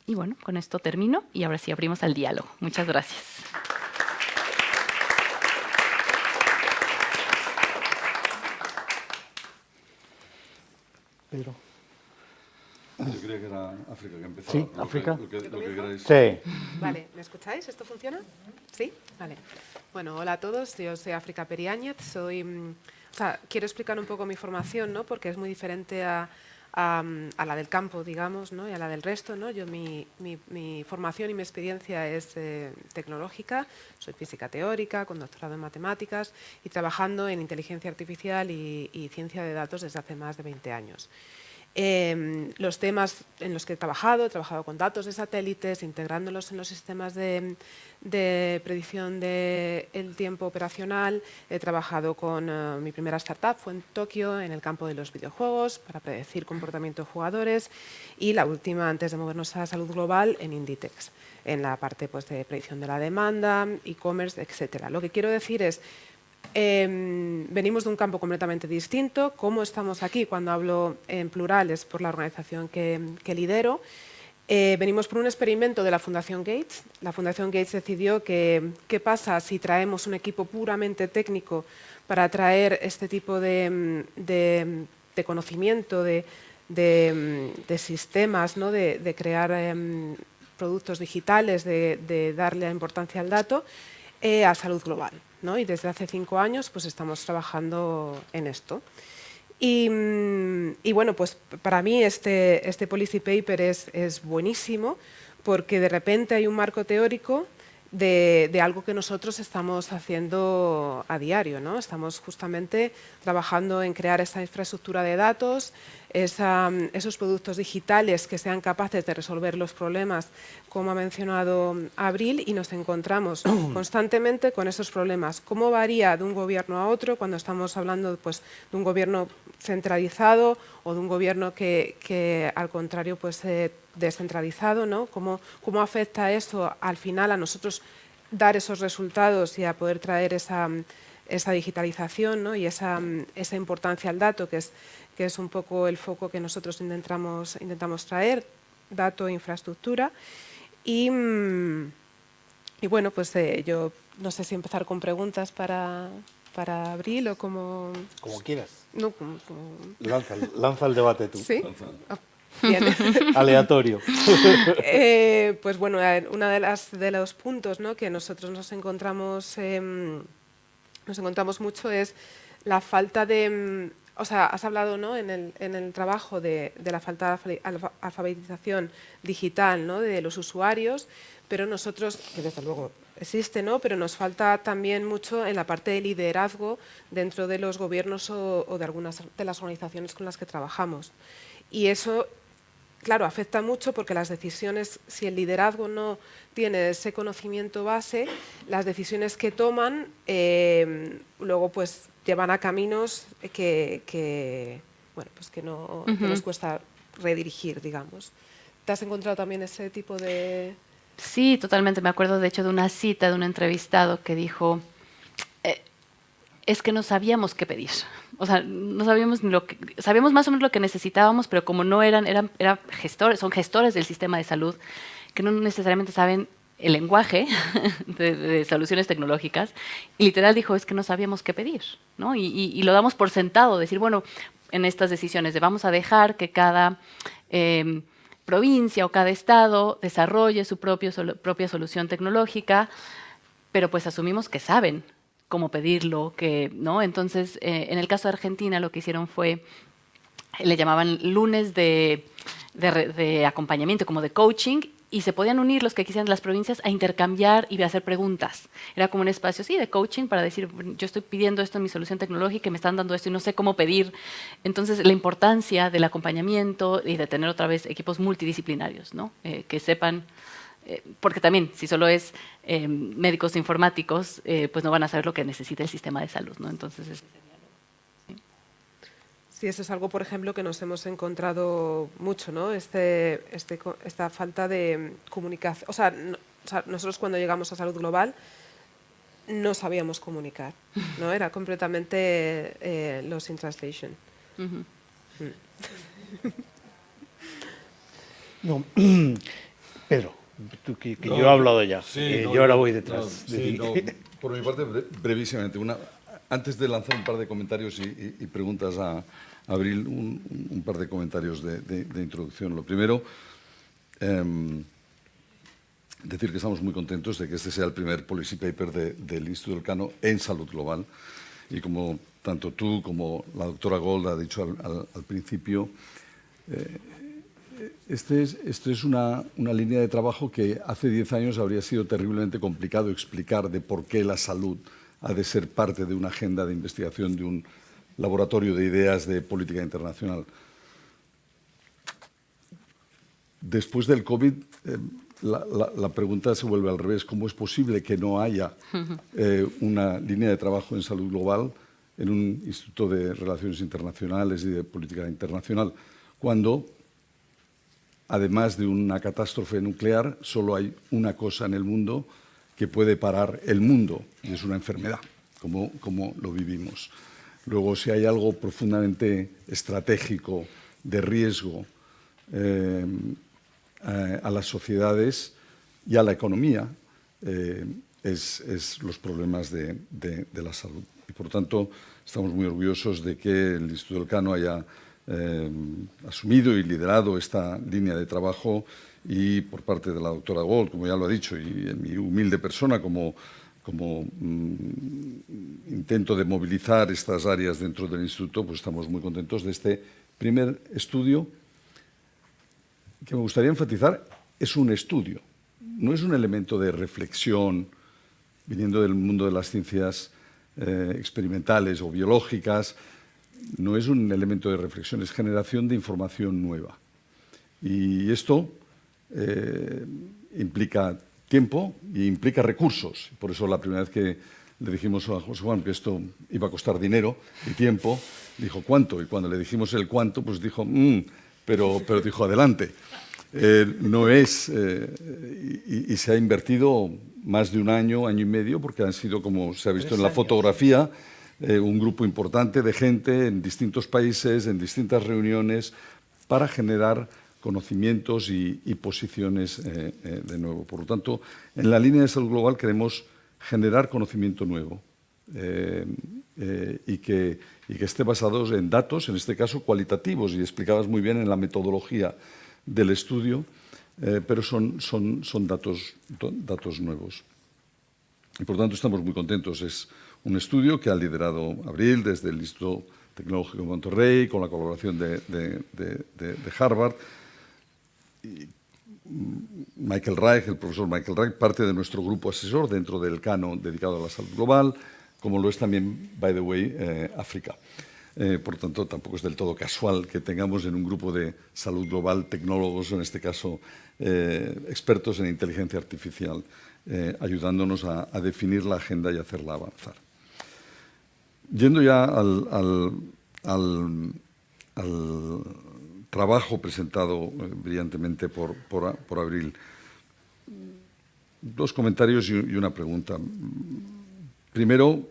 Speaker 4: Y bueno, con esto termino y ahora sí abrimos al diálogo. Muchas gracias.
Speaker 2: Pedro.
Speaker 5: Yo creía que era África que empezaba.
Speaker 2: Sí, África.
Speaker 5: Lo que queráis.
Speaker 2: Sí.
Speaker 6: Vale, ¿me escucháis? ¿Esto funciona? ¿Sí? Vale. Bueno, hola a todos, yo soy África Periáñez, quiero explicar un poco mi formación, ¿no? Porque es muy diferente a la del campo, digamos, ¿no? Y a la del resto, ¿no? Mi formación y mi experiencia es tecnológica, soy física teórica, con doctorado en matemáticas y trabajando en inteligencia artificial y ciencia de datos desde hace más de 20 años. Los temas en los que he trabajado con datos de satélites, integrándolos en los sistemas de predicción del tiempo operacional. He trabajado con mi primera startup, fue en Tokio, en el campo de los videojuegos, para predecir comportamiento de jugadores, y la última, antes de movernos a salud global, en Inditex, en la parte pues, de predicción de la demanda, e-commerce, etc. Lo que quiero decir es, venimos de un campo completamente distinto. ¿Cómo estamos aquí? Cuando hablo en plural es por la organización que lidero. Venimos por un experimento de la Fundación Gates. La Fundación Gates decidió qué pasa si traemos un equipo puramente técnico para traer este tipo de conocimiento, de sistemas, ¿no? de crear productos digitales, de darle importancia al dato, a salud global, ¿no? Y desde hace 5 años pues, estamos trabajando en esto. Y bueno, pues para mí este policy paper es buenísimo porque de repente hay un marco teórico de algo que nosotros estamos haciendo a diario, ¿no? Estamos justamente trabajando en crear esa infraestructura de datos, esos productos digitales que sean capaces de resolver los problemas, como ha mencionado Abril, y nos encontramos constantemente con esos problemas. ¿Cómo varía de un gobierno a otro cuando estamos hablando pues, de un gobierno centralizado o de un gobierno que al contrario, pues, descentralizado, ¿no? ¿Cómo afecta eso al final a nosotros dar esos resultados y a poder traer esa digitalización, ¿no? Y esa importancia al dato, que es un poco el foco que nosotros intentamos traer, dato e infraestructura. Y bueno, pues yo no sé si empezar con preguntas para Abril o como...
Speaker 2: Como quieras.
Speaker 6: No,
Speaker 2: Lanza el debate tú.
Speaker 6: ¿Sí? Oh, bien.
Speaker 2: Aleatorio.
Speaker 6: Pues bueno, uno de los puntos, ¿no? que nosotros nos encontramos mucho es la falta de... O sea, has hablado, ¿no? en el trabajo de la falta de alfabetización digital, ¿no? de los usuarios, pero nosotros, que desde luego existe, ¿no? pero nos falta también mucho en la parte de liderazgo dentro de los gobiernos o de algunas de las organizaciones con las que trabajamos. Y eso, claro, afecta mucho porque las decisiones, si el liderazgo no tiene ese conocimiento base, las decisiones que toman luego pues llevan a caminos que nos cuesta redirigir, digamos. ¿Te has encontrado también ese tipo de...?
Speaker 4: Sí, totalmente. Me acuerdo, de hecho, de una cita de un entrevistado que dijo, es que no sabíamos qué pedir. O sea, no sabíamos ni sabíamos más o menos lo que necesitábamos, pero como no eran gestores, son gestores del sistema de salud, que no necesariamente saben el lenguaje de soluciones tecnológicas, y literal dijo, es que no sabíamos qué pedir, ¿no? Y lo damos por sentado, decir, bueno, en estas decisiones de vamos a dejar que cada provincia o cada estado desarrolle su propia solución tecnológica, pero pues asumimos que saben cómo pedirlo, ¿no? Entonces, en el caso de Argentina, lo que hicieron fue, le llamaban lunes de acompañamiento, como de coaching, y se podían unir los que quisieran de las provincias a intercambiar y a hacer preguntas. Era como un espacio, sí, de coaching para decir, yo estoy pidiendo esto en mi solución tecnológica y me están dando esto y no sé cómo pedir. Entonces, la importancia del acompañamiento y de tener otra vez equipos multidisciplinarios, ¿no? Que sepan, porque también, si solo es médicos informáticos, pues no van a saber lo que necesita el sistema de salud, ¿no? Entonces,
Speaker 6: Sí, eso es algo, por ejemplo, que nos hemos encontrado mucho, ¿no? Esta falta de comunicación. O sea, nosotros cuando llegamos a Salud Global no sabíamos comunicar, ¿no? Era completamente lost in translation.
Speaker 2: No, Pedro, tú, que yo he hablado ya, yo ahora voy detrás.
Speaker 5: Por mi parte, brevísimamente, antes de lanzar un par de comentarios y preguntas a Abril, un par de comentarios de introducción. Lo primero, decir que estamos muy contentos de que este sea el primer policy paper del Instituto Elcano en salud global. Y como tanto tú como la doctora Gold ha dicho al principio, esto es una línea de trabajo que hace 10 años habría sido terriblemente complicado explicar de por qué la salud ha de ser parte de una agenda de investigación de un laboratorio de ideas de política internacional. Después del COVID, la pregunta se vuelve al revés. ¿Cómo es posible que no haya una línea de trabajo en salud global en un instituto de relaciones internacionales y de política internacional, cuando, además de una catástrofe nuclear, solo hay una cosa en el mundo que puede parar el mundo, y es una enfermedad, como lo vivimos? Luego, si hay algo profundamente estratégico, de riesgo a las sociedades y a la economía, es los problemas de la salud. Y, por tanto, estamos muy orgullosos de que el Instituto Elcano haya asumido y liderado esta línea de trabajo, y por parte de la doctora Gold, como ya lo ha dicho, y en mi humilde persona como intento de movilizar estas áreas dentro del Instituto, pues estamos muy contentos de este primer estudio, que me gustaría enfatizar, es un estudio, no es un elemento de reflexión viniendo del mundo de las ciencias experimentales o biológicas. No es un elemento de reflexión, es generación de información nueva. Y esto implica tiempo y implica recursos. Por eso la primera vez que le dijimos a José Juan que esto iba a costar dinero y tiempo, dijo ¿cuánto? Y cuando le dijimos el cuánto, pues dijo pero dijo adelante. No es, y se ha invertido más de un año, año y medio, porque han sido, como se ha visto en la fotografía, un grupo importante de gente en distintos países, en distintas reuniones, para generar conocimientos y posiciones de nuevo. Por lo tanto, en la línea de salud global queremos generar conocimiento nuevo y que esté basado en datos, en este caso cualitativos, y explicabas muy bien en la metodología del estudio, pero son datos nuevos. Y por tanto estamos muy contentos. Es un estudio que ha liderado Abril desde el Instituto Tecnológico de Monterrey, con la colaboración de Harvard. Y Michael Reich, el profesor Michael Reich, parte de nuestro grupo asesor dentro del Elcano dedicado a la salud global, como lo es también, by the way, África. Por tanto, tampoco es del todo casual que tengamos en un grupo de salud global tecnólogos, en este caso expertos en inteligencia artificial, ayudándonos a definir la agenda y hacerla avanzar. Yendo ya al trabajo presentado brillantemente por Abril, dos comentarios y una pregunta. Primero,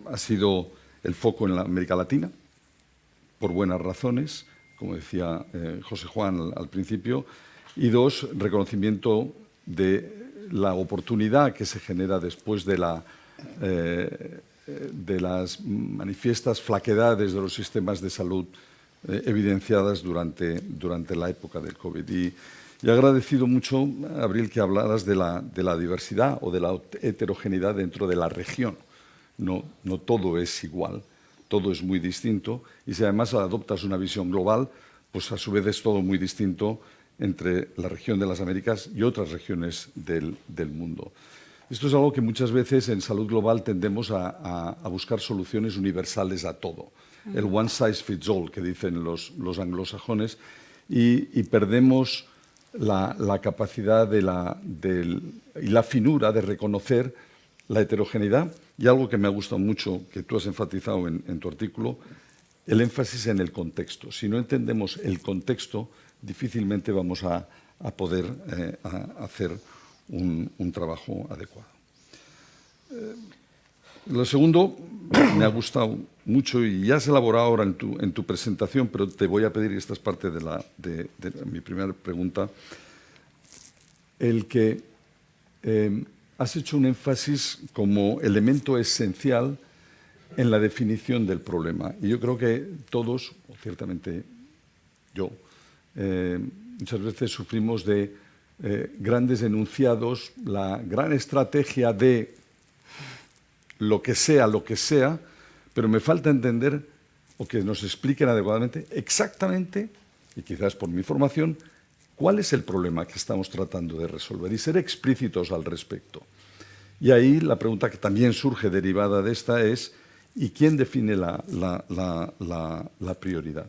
Speaker 5: ha sido el foco en la América Latina, por buenas razones, como decía José Juan al principio, y dos, reconocimiento de la oportunidad que se genera después de las manifiestas flaquedades de los sistemas de salud evidenciadas durante la época del COVID. Y he agradecido mucho, Abril, que hablaras de la diversidad o de la heterogeneidad dentro de la región. No todo es igual. Todo es muy distinto, y si además adoptas una visión global, pues a su vez es todo muy distinto entre la región de las Américas y otras regiones del mundo. Esto es algo que muchas veces en salud global tendemos a buscar soluciones universales a todo. El one size fits all, que dicen los anglosajones, y perdemos la capacidad y la finura de reconocer la heterogeneidad. Y algo que me ha gustado mucho, que tú has enfatizado en tu artículo, el énfasis en el contexto. Si no entendemos el contexto, difícilmente vamos a poder hacer un trabajo adecuado. Lo segundo, me ha gustado mucho, y ya has elaborado ahora en tu presentación, pero te voy a pedir, y esta es parte de mi primera pregunta, el que has hecho un énfasis como elemento esencial en la definición del problema. Y yo creo que todos, o ciertamente yo, muchas veces sufrimos de grandes enunciados, la gran estrategia de lo que sea, pero me falta entender o que nos expliquen adecuadamente exactamente, y quizás por mi formación, cuál es el problema que estamos tratando de resolver y ser explícitos al respecto. Y ahí la pregunta que también surge derivada de esta es ¿y quién define la prioridad?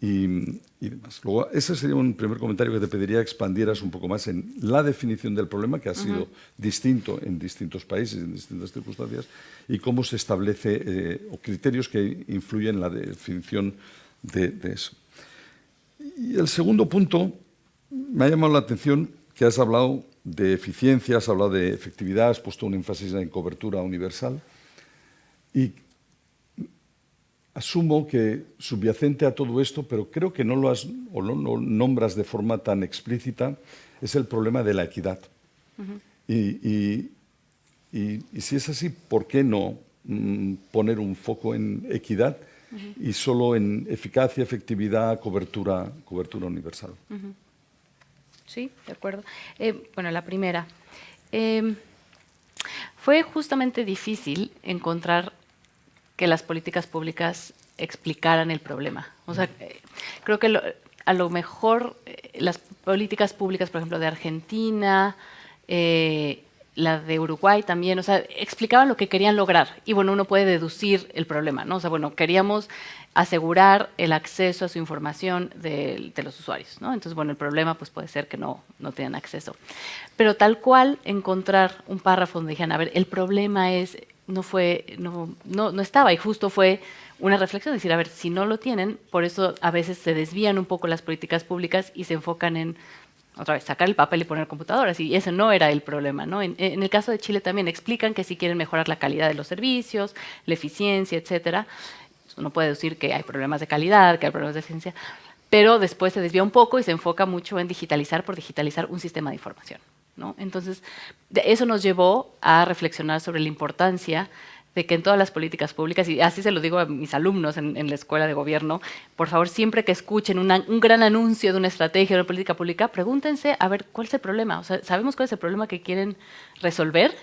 Speaker 5: Y demás. Luego, ese sería un primer comentario que te pediría expandieras un poco más en la definición del problema, que ha sido distinto en distintos países, en distintas circunstancias, y cómo se establece, o criterios que influyen en la definición de eso. Y el segundo punto, me ha llamado la atención que has hablado de eficiencia, has hablado de efectividad, has puesto un énfasis en cobertura universal, y asumo que subyacente a todo esto, pero creo que no lo nombras de forma tan explícita, es el problema de la equidad. Y si es así, ¿por qué no poner un foco en equidad y solo en eficacia, efectividad, cobertura universal?
Speaker 4: Sí, de acuerdo. Bueno, la primera. Fue justamente difícil encontrar que las políticas públicas explicaran el problema. O sea, creo que a lo mejor las políticas públicas, por ejemplo, de Argentina, la de Uruguay también, o sea, explicaban lo que querían lograr. Y bueno, uno puede deducir el problema, ¿no? O sea, bueno, queríamos asegurar el acceso a su información de los usuarios, ¿no? Entonces, bueno, el problema pues puede ser que no tenían acceso. Pero tal cual encontrar un párrafo donde dijeran, a ver, el problema es, no estaba, y justo fue una reflexión, decir, a ver, si no lo tienen, por eso a veces se desvían un poco las políticas públicas y se enfocan en, otra vez, sacar el papel y poner computadoras, y ese no era el problema, ¿no? En el caso de Chile también explican que si quieren mejorar la calidad de los servicios, la eficiencia, etcétera. Uno puede decir que hay problemas de calidad, que hay problemas de eficiencia, pero después se desvía un poco y se enfoca mucho en digitalizar por digitalizar un sistema de información, ¿no? Entonces, eso nos llevó a reflexionar sobre la importancia de que en todas las políticas públicas, y así se lo digo a mis alumnos en la escuela de gobierno, por favor, siempre que escuchen un gran anuncio de una estrategia o una política pública, pregúntense a ver cuál es el problema. O sea, ¿sabemos cuál es el problema que quieren resolver?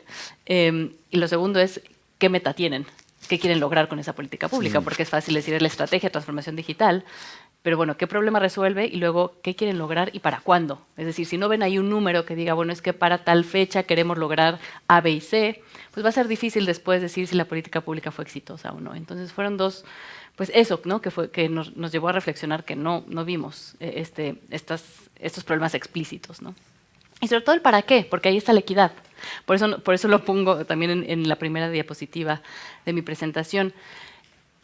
Speaker 4: Y lo segundo es, ¿qué meta tienen? ¿Qué quieren lograr con esa política pública? Porque es fácil decir, es la estrategia de transformación digital, pero bueno, ¿qué problema resuelve? Y luego, ¿qué quieren lograr y para cuándo? Es decir, si no ven ahí un número que diga, bueno, es que para tal fecha queremos lograr A, B y C, pues va a ser difícil después decir si la política pública fue exitosa o no. Entonces fueron dos, pues eso, ¿no? Que nos llevó a reflexionar que no vimos estos problemas explícitos, ¿no? Y sobre todo el para qué, porque ahí está la equidad. Por eso lo pongo también en la primera diapositiva de mi presentación,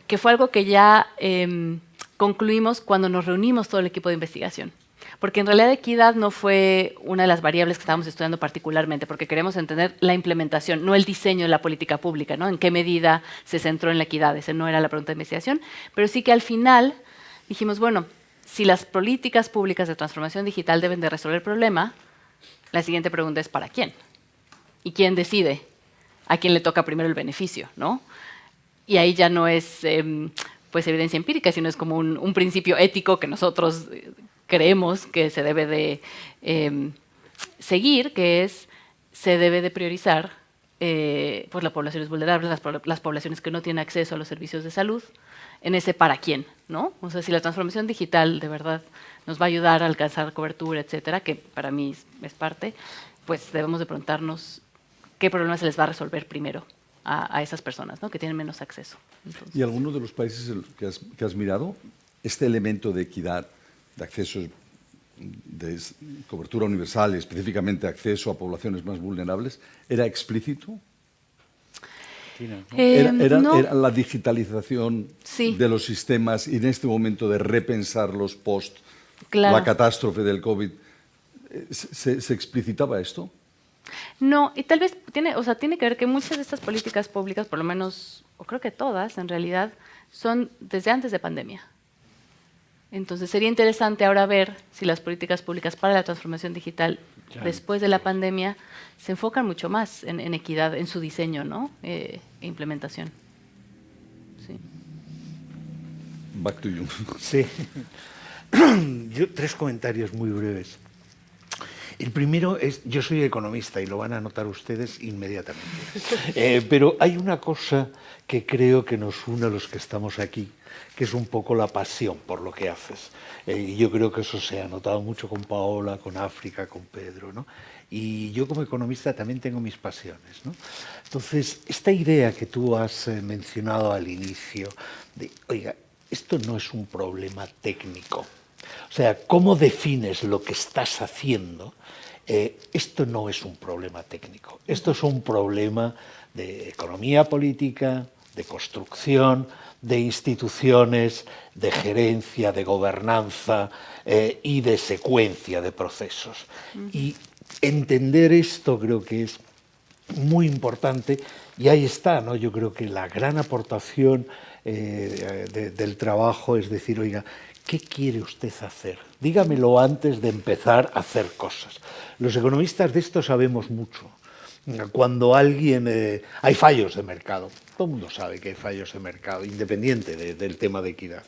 Speaker 4: que fue algo que ya concluimos cuando nos reunimos todo el equipo de investigación. Porque en realidad equidad no fue una de las variables que estábamos estudiando particularmente, porque queremos entender la implementación, no el diseño de la política pública, ¿no? En qué medida se centró en la equidad, esa no era la pregunta de investigación, pero sí que al final dijimos, bueno, si las políticas públicas de transformación digital deben de resolver el problema, la siguiente pregunta es ¿para quién? ¿Y quién decide a quién le toca primero el beneficio, ¿no? Y ahí ya no es pues evidencia empírica, sino es como un principio ético que nosotros creemos que se debe de seguir, que es se debe de priorizar pues las poblaciones vulnerables, las poblaciones que no tienen acceso a los servicios de salud, en ese para quién, ¿no? O sea, si la transformación digital de verdad nos va a ayudar a alcanzar cobertura, etcétera, que para mí es parte, pues debemos de preguntarnos qué problemas se les va a resolver primero a esas personas, ¿no? Que tienen menos acceso. Entonces,
Speaker 5: ¿Y alguno de los países que has mirado, este elemento de equidad, de acceso, de cobertura universal y específicamente acceso a poblaciones más vulnerables, era explícito?
Speaker 4: no.
Speaker 5: Era la digitalización de los sistemas y en este momento de repensarlos post la catástrofe del COVID, ¿se explicitaba esto?
Speaker 4: No, y tal vez tiene que ver que muchas de estas políticas públicas, por lo menos, o creo que todas, en realidad, son desde antes de pandemia. Entonces sería interesante ahora ver si las políticas públicas para la transformación digital después de la pandemia se enfocan mucho más en equidad, en su diseño, ¿no? E implementación.
Speaker 5: back to you.
Speaker 2: Sí. Yo 3 comentarios muy breves. El primero es, yo soy economista y lo van a notar ustedes inmediatamente. Pero hay una cosa que creo que nos une a los que estamos aquí, que es un poco la pasión por lo que haces. Y yo creo que eso se ha notado mucho con Paola, con África, con Pedro, ¿no? Y yo como economista también tengo mis pasiones, ¿no? Entonces, esta idea que tú has mencionado al inicio, de, oiga, esto no es un problema técnico. O sea, ¿cómo defines lo que estás haciendo? Esto no es un problema técnico. Esto es un problema de economía política, de construcción, de instituciones, de gerencia, de gobernanza y de secuencia de procesos. Y entender esto creo que es muy importante y ahí está, ¿no? Yo creo que la gran aportación del trabajo es decir, oiga, ¿qué quiere usted hacer? Dígamelo antes de empezar a hacer cosas. Los economistas de esto sabemos mucho. Cuando alguien... hay fallos de mercado. Todo el mundo sabe que hay fallos de mercado, independiente del tema de equidad.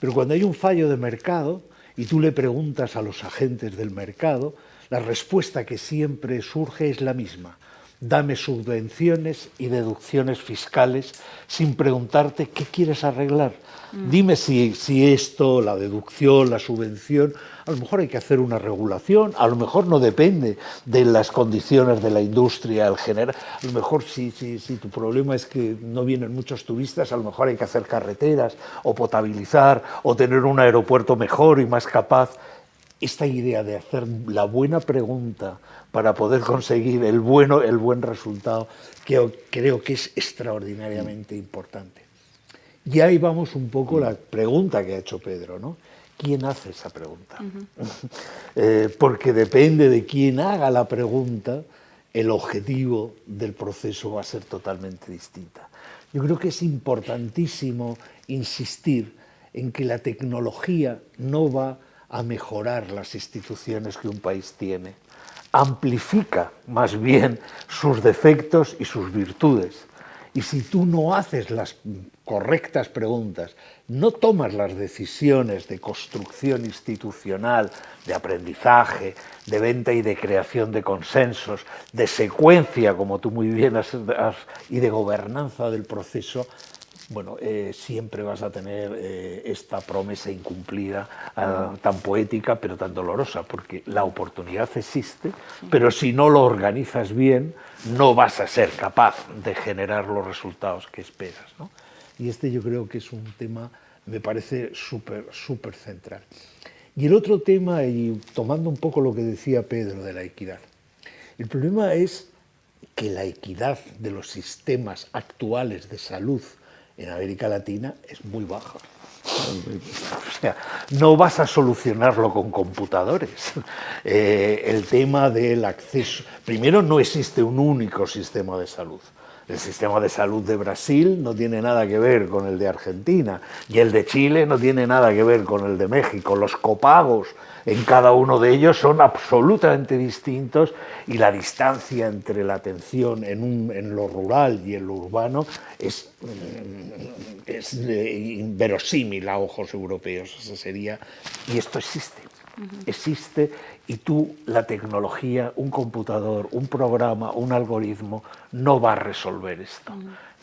Speaker 2: Pero cuando hay un fallo de mercado y tú le preguntas a los agentes del mercado, la respuesta que siempre surge es la misma. Dame subvenciones y deducciones fiscales sin preguntarte qué quieres arreglar. Dime si esto, la deducción, la subvención, a lo mejor hay que hacer una regulación, a lo mejor no depende de las condiciones de la industria al general, a lo mejor si tu problema es que no vienen muchos turistas, a lo mejor hay que hacer carreteras o potabilizar o tener un aeropuerto mejor y más capaz. Esta idea de hacer la buena pregunta para poder conseguir el buen resultado, que creo que es extraordinariamente importante. Y ahí vamos un poco a la pregunta que ha hecho Pedro, ¿no? ¿Quién hace esa pregunta? Porque depende de quién haga la pregunta, el objetivo del proceso va a ser totalmente distinta. Yo creo que es importantísimo insistir en que la tecnología no va a mejorar las instituciones que un país tiene, amplifica más bien sus defectos y sus virtudes. Y si tú no haces las correctas preguntas, no tomas las decisiones de construcción institucional, de aprendizaje, de venta y de creación de consensos, de secuencia, como tú muy bien y de gobernanza del proceso, bueno, siempre vas a tener esta promesa incumplida, tan poética, pero tan dolorosa, porque la oportunidad existe, pero si no lo organizas bien, no vas a ser capaz de generar los resultados que esperas, ¿no? Y este yo creo que es un tema, me parece súper central. Y el otro tema, y tomando un poco lo que decía Pedro de la equidad, el problema es que la equidad de los sistemas actuales de salud en América Latina es muy baja. O sea, no vas a solucionarlo con computadores. El tema del acceso... Primero, no existe un único sistema de salud. El sistema de salud de Brasil no tiene nada que ver con el de Argentina y el de Chile no tiene nada que ver con el de México. Los copagos en cada uno de ellos son absolutamente distintos y la distancia entre la atención en lo rural y en lo urbano es inverosímil a ojos europeos. Eso sería, y esto existe. Existe y tú, la tecnología, un computador, un programa, un algoritmo, no va a resolver esto.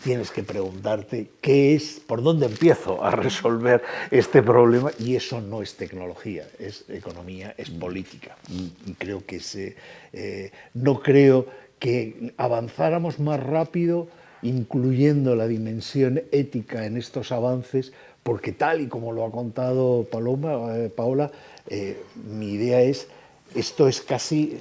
Speaker 2: Tienes que preguntarte qué es, por dónde empiezo a resolver este problema, y eso no es tecnología, es economía, es política. Y creo que no creo que avanzáramos más rápido incluyendo la dimensión ética en estos avances, porque tal y como lo ha contado Paola, mi idea es, esto es casi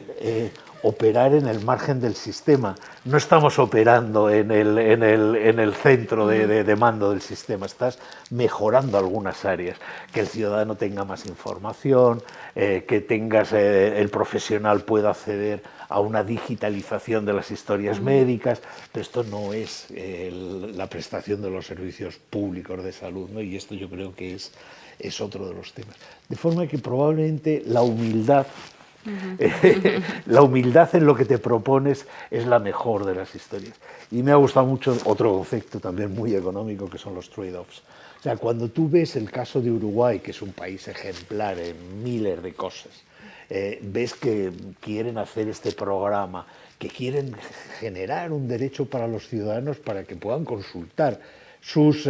Speaker 2: operar en el margen del sistema. No estamos operando en el centro de mando del sistema, estás mejorando algunas áreas, que el ciudadano tenga más información, que el profesional pueda acceder a una digitalización de las historias médicas, pero esto no es la prestación de los servicios públicos de salud, ¿no? Y esto yo creo que es otro de los temas. De forma que probablemente la humildad, la humildad en lo que te propones es la mejor de las historias. Y me ha gustado mucho otro concepto también muy económico, que son los trade-offs. sea, cuando tú ves el caso de Uruguay, que es un país ejemplar en miles de cosas, ves que quieren hacer este programa, que quieren generar un derecho para los ciudadanos para que puedan consultar sus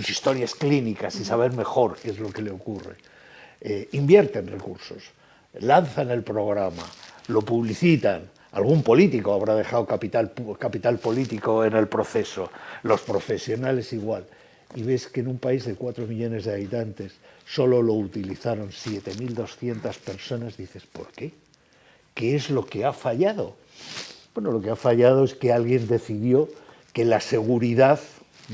Speaker 2: historias clínicas y saber mejor qué es lo que le ocurre. Invierten recursos, lanzan el programa, lo publicitan, algún político habrá dejado capital político en el proceso, los profesionales igual. Y ves que en un país de 4 millones de habitantes solo lo utilizaron 7.200 personas, dices, ¿por qué? ¿Qué es lo que ha fallado? Bueno, lo que ha fallado es que alguien decidió que la seguridad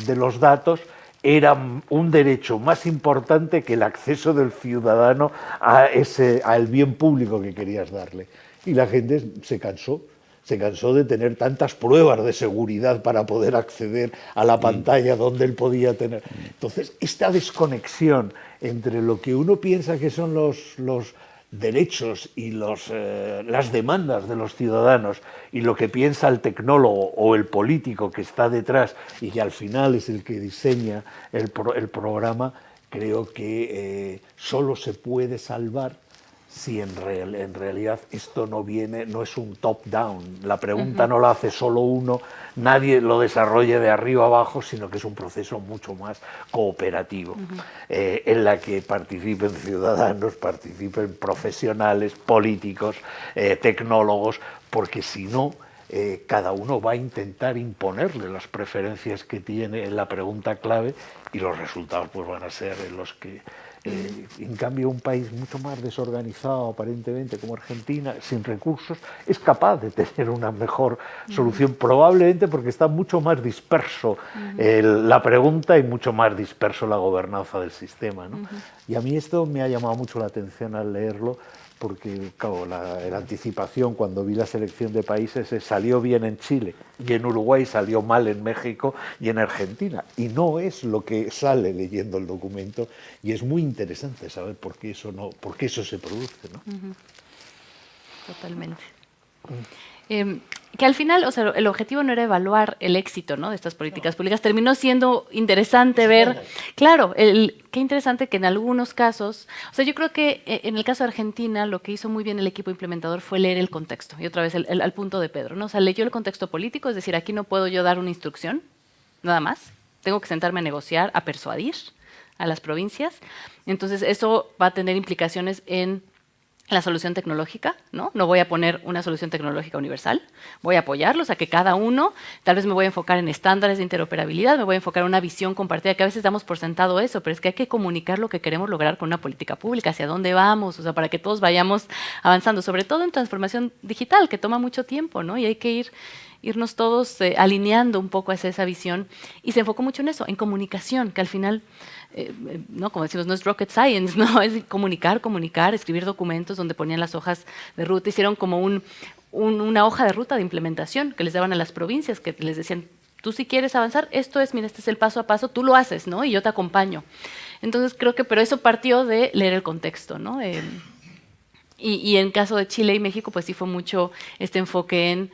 Speaker 2: de los datos era un derecho más importante que el acceso del ciudadano al bien público que querías darle. Y la gente se cansó de tener tantas pruebas de seguridad para poder acceder a la pantalla donde él podía tener. Entonces, esta desconexión entre lo que uno piensa que son los derechos y las demandas de los ciudadanos y lo que piensa el tecnólogo o el político que está detrás y que al final es el que diseña el programa, creo que solo se puede salvar si en realidad esto no es un top-down, la pregunta no la hace solo uno, nadie lo desarrolla de arriba abajo, sino que es un proceso mucho más cooperativo, en la que participen ciudadanos, participen profesionales, políticos, tecnólogos, porque si no, cada uno va a intentar imponerle las preferencias que tiene en la pregunta clave y los resultados pues van a ser los que... en cambio, un país mucho más desorganizado, aparentemente, como Argentina, sin recursos, es capaz de tener una mejor solución, probablemente porque está mucho más disperso la pregunta y mucho más disperso la gobernanza del sistema, ¿no? Y a mí esto me ha llamado mucho la atención al leerlo, porque claro, la anticipación cuando vi la selección de países salió bien en Chile y en Uruguay salió mal en México y en Argentina, y no es lo que sale leyendo el documento, y es muy interesante saber por qué eso se produce, ¿no?
Speaker 4: Totalmente. Que al final, o sea, el objetivo no era evaluar el éxito, ¿no?, de estas políticas públicas. Terminó siendo interesante ver, claro, qué interesante que en algunos casos, o sea, yo creo que en el caso de Argentina lo que hizo muy bien el equipo implementador fue leer el contexto. Y otra vez al punto de Pedro, ¿no? O sea, leyó el contexto político, es decir, aquí no puedo yo dar una instrucción, nada más. Tengo que sentarme a negociar, a persuadir a las provincias. Entonces, eso va a tener implicaciones en la solución tecnológica, ¿no? No voy a poner una solución tecnológica universal, voy a apoyarlos a que cada uno, tal vez me voy a enfocar en estándares de interoperabilidad, me voy a enfocar en una visión compartida, que a veces damos por sentado eso, pero es que hay que comunicar lo que queremos lograr con una política pública, hacia dónde vamos, o sea, para que todos vayamos avanzando, sobre todo en transformación digital, que toma mucho tiempo, ¿no? Y hay que irnos todos alineando un poco hacia esa visión, y se enfocó mucho en eso, en comunicación, que al final... no, como decimos, no es rocket science, no, es comunicar, escribir documentos donde ponían las hojas de ruta, hicieron como una hoja de ruta de implementación que les daban a las provincias, que les decían, tú si quieres avanzar, mira, este es el paso a paso, tú lo haces, ¿no? Y yo te acompaño. Entonces creo que, pero eso partió de leer el contexto, ¿no? Y en caso de Chile y México, pues sí fue mucho este enfoque en...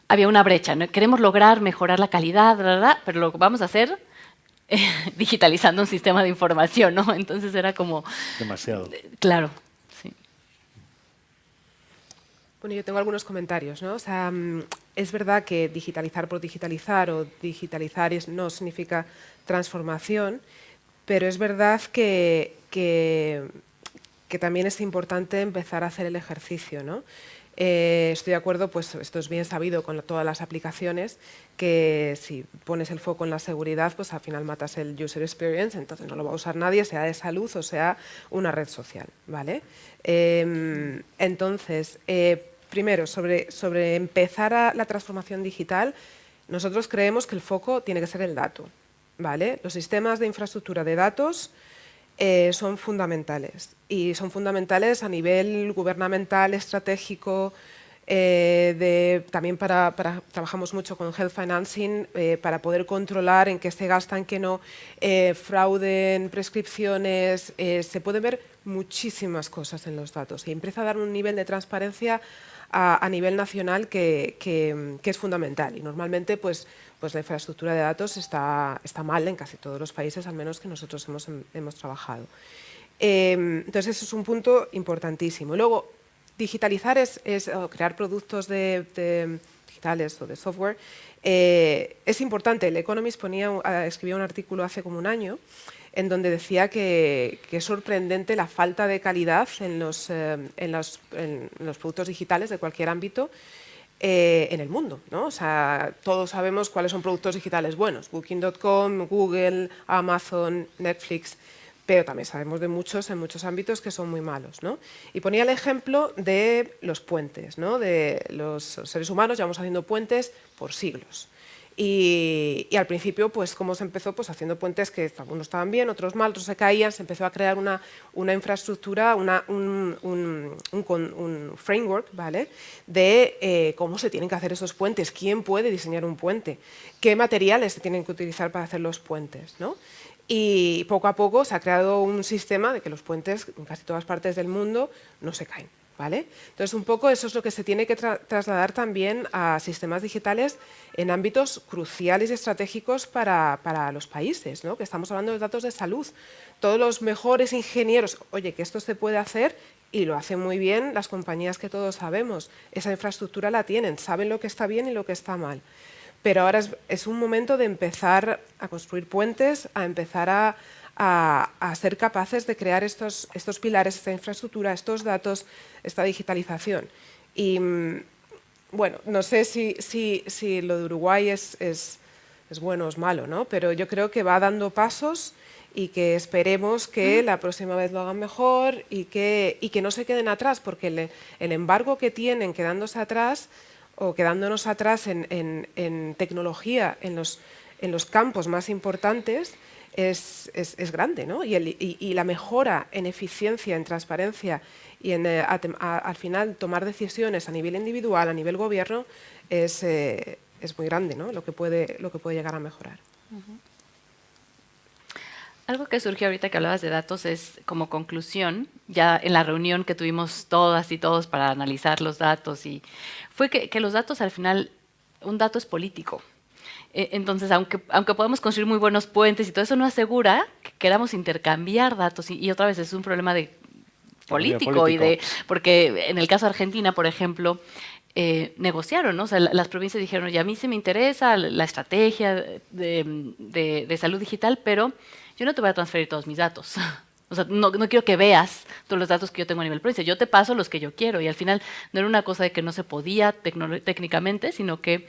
Speaker 4: había una brecha, ¿no? Queremos lograr mejorar la calidad, pero lo que vamos a hacer... digitalizando un sistema de información, ¿no? Entonces era como...
Speaker 2: Demasiado.
Speaker 4: Claro, sí.
Speaker 6: Bueno, yo tengo algunos comentarios, ¿no? O sea, es verdad que digitalizar por digitalizar o digitalizar no significa transformación, pero es verdad que también es importante empezar a hacer el ejercicio, ¿no? Estoy de acuerdo, pues esto es bien sabido con todas las aplicaciones, que si pones el foco en la seguridad, pues al final matas el user experience, entonces no lo va a usar nadie, sea de salud o sea una red social, ¿vale? Entonces, primero, sobre empezar la transformación digital, nosotros creemos que el foco tiene que ser el dato, ¿vale? Los sistemas de infraestructura de datos son fundamentales, y son fundamentales a nivel gubernamental, estratégico, También trabajamos mucho con Health Financing para poder controlar en qué se gasta, en qué no, fraude en prescripciones. Se pueden ver muchísimas cosas en los datos y empieza a dar un nivel de transparencia a nivel nacional que es fundamental. Y normalmente pues la infraestructura de datos está mal en casi todos los países, al menos que nosotros hemos trabajado. Entonces, eso es un punto importantísimo. Luego, digitalizar o crear productos digitales o de software es importante. El Economist escribía un artículo hace como un año en donde decía que es sorprendente la falta de calidad en los productos digitales de cualquier ámbito en el mundo, ¿no? O sea, todos sabemos cuáles son productos digitales buenos, Booking.com, Google, Amazon, Netflix, pero también sabemos de en muchos ámbitos que son muy malos, ¿no? Y ponía el ejemplo de los puentes, ¿no? De los seres humanos llevamos haciendo puentes por siglos. Y al principio, pues, ¿cómo se empezó? Pues haciendo puentes que algunos estaban bien, otros mal, otros se caían, se empezó a crear una infraestructura, un framework, ¿vale? De cómo se tienen que hacer esos puentes, quién puede diseñar un puente, qué materiales se tienen que utilizar para hacer los puentes, ¿no? Y poco a poco se ha creado un sistema de que los puentes en casi todas partes del mundo no se caen, ¿vale? Entonces, un poco eso es lo que se tiene que trasladar también a sistemas digitales en ámbitos cruciales y estratégicos para los países, ¿no? Que estamos hablando de datos de salud. Todos los mejores ingenieros, oye, que esto se puede hacer y lo hacen muy bien las compañías que todos sabemos. Esa infraestructura la tienen, saben lo que está bien y lo que está mal. Pero ahora es un momento de empezar a construir puentes, a empezar a ser capaces de crear estos pilares, esta infraestructura, estos datos, esta digitalización. Y bueno, no sé si lo de Uruguay es bueno o es malo, ¿no? Pero yo creo que va dando pasos y que esperemos que la próxima vez lo hagan mejor y que no se queden atrás, porque el embargo que tienen quedándose atrás o quedándonos atrás en tecnología, en los campos más importantes, es grande, ¿no? Y la mejora en eficiencia, en transparencia y al final tomar decisiones a nivel individual, a nivel gobierno, es muy grande, ¿no? Lo que puede llegar a mejorar.
Speaker 4: Algo que surgió ahorita que hablabas de datos es como conclusión, ya en la reunión que tuvimos todas y todos para analizar los datos, y fue que los datos al final, un dato es político. Entonces, aunque podamos construir muy buenos puentes y todo eso no asegura que queramos intercambiar datos, y otra vez es un problema de político. Porque en el caso de Argentina, por ejemplo, negociaron, ¿no? O sea, las provincias dijeron, oye, a mí sí me interesa la estrategia de salud digital, pero yo no te voy a transferir todos mis datos. O sea, no quiero que veas todos los datos que yo tengo a nivel provincia. Yo te paso los que yo quiero. Y al final no era una cosa de que no se podía técnicamente, sino que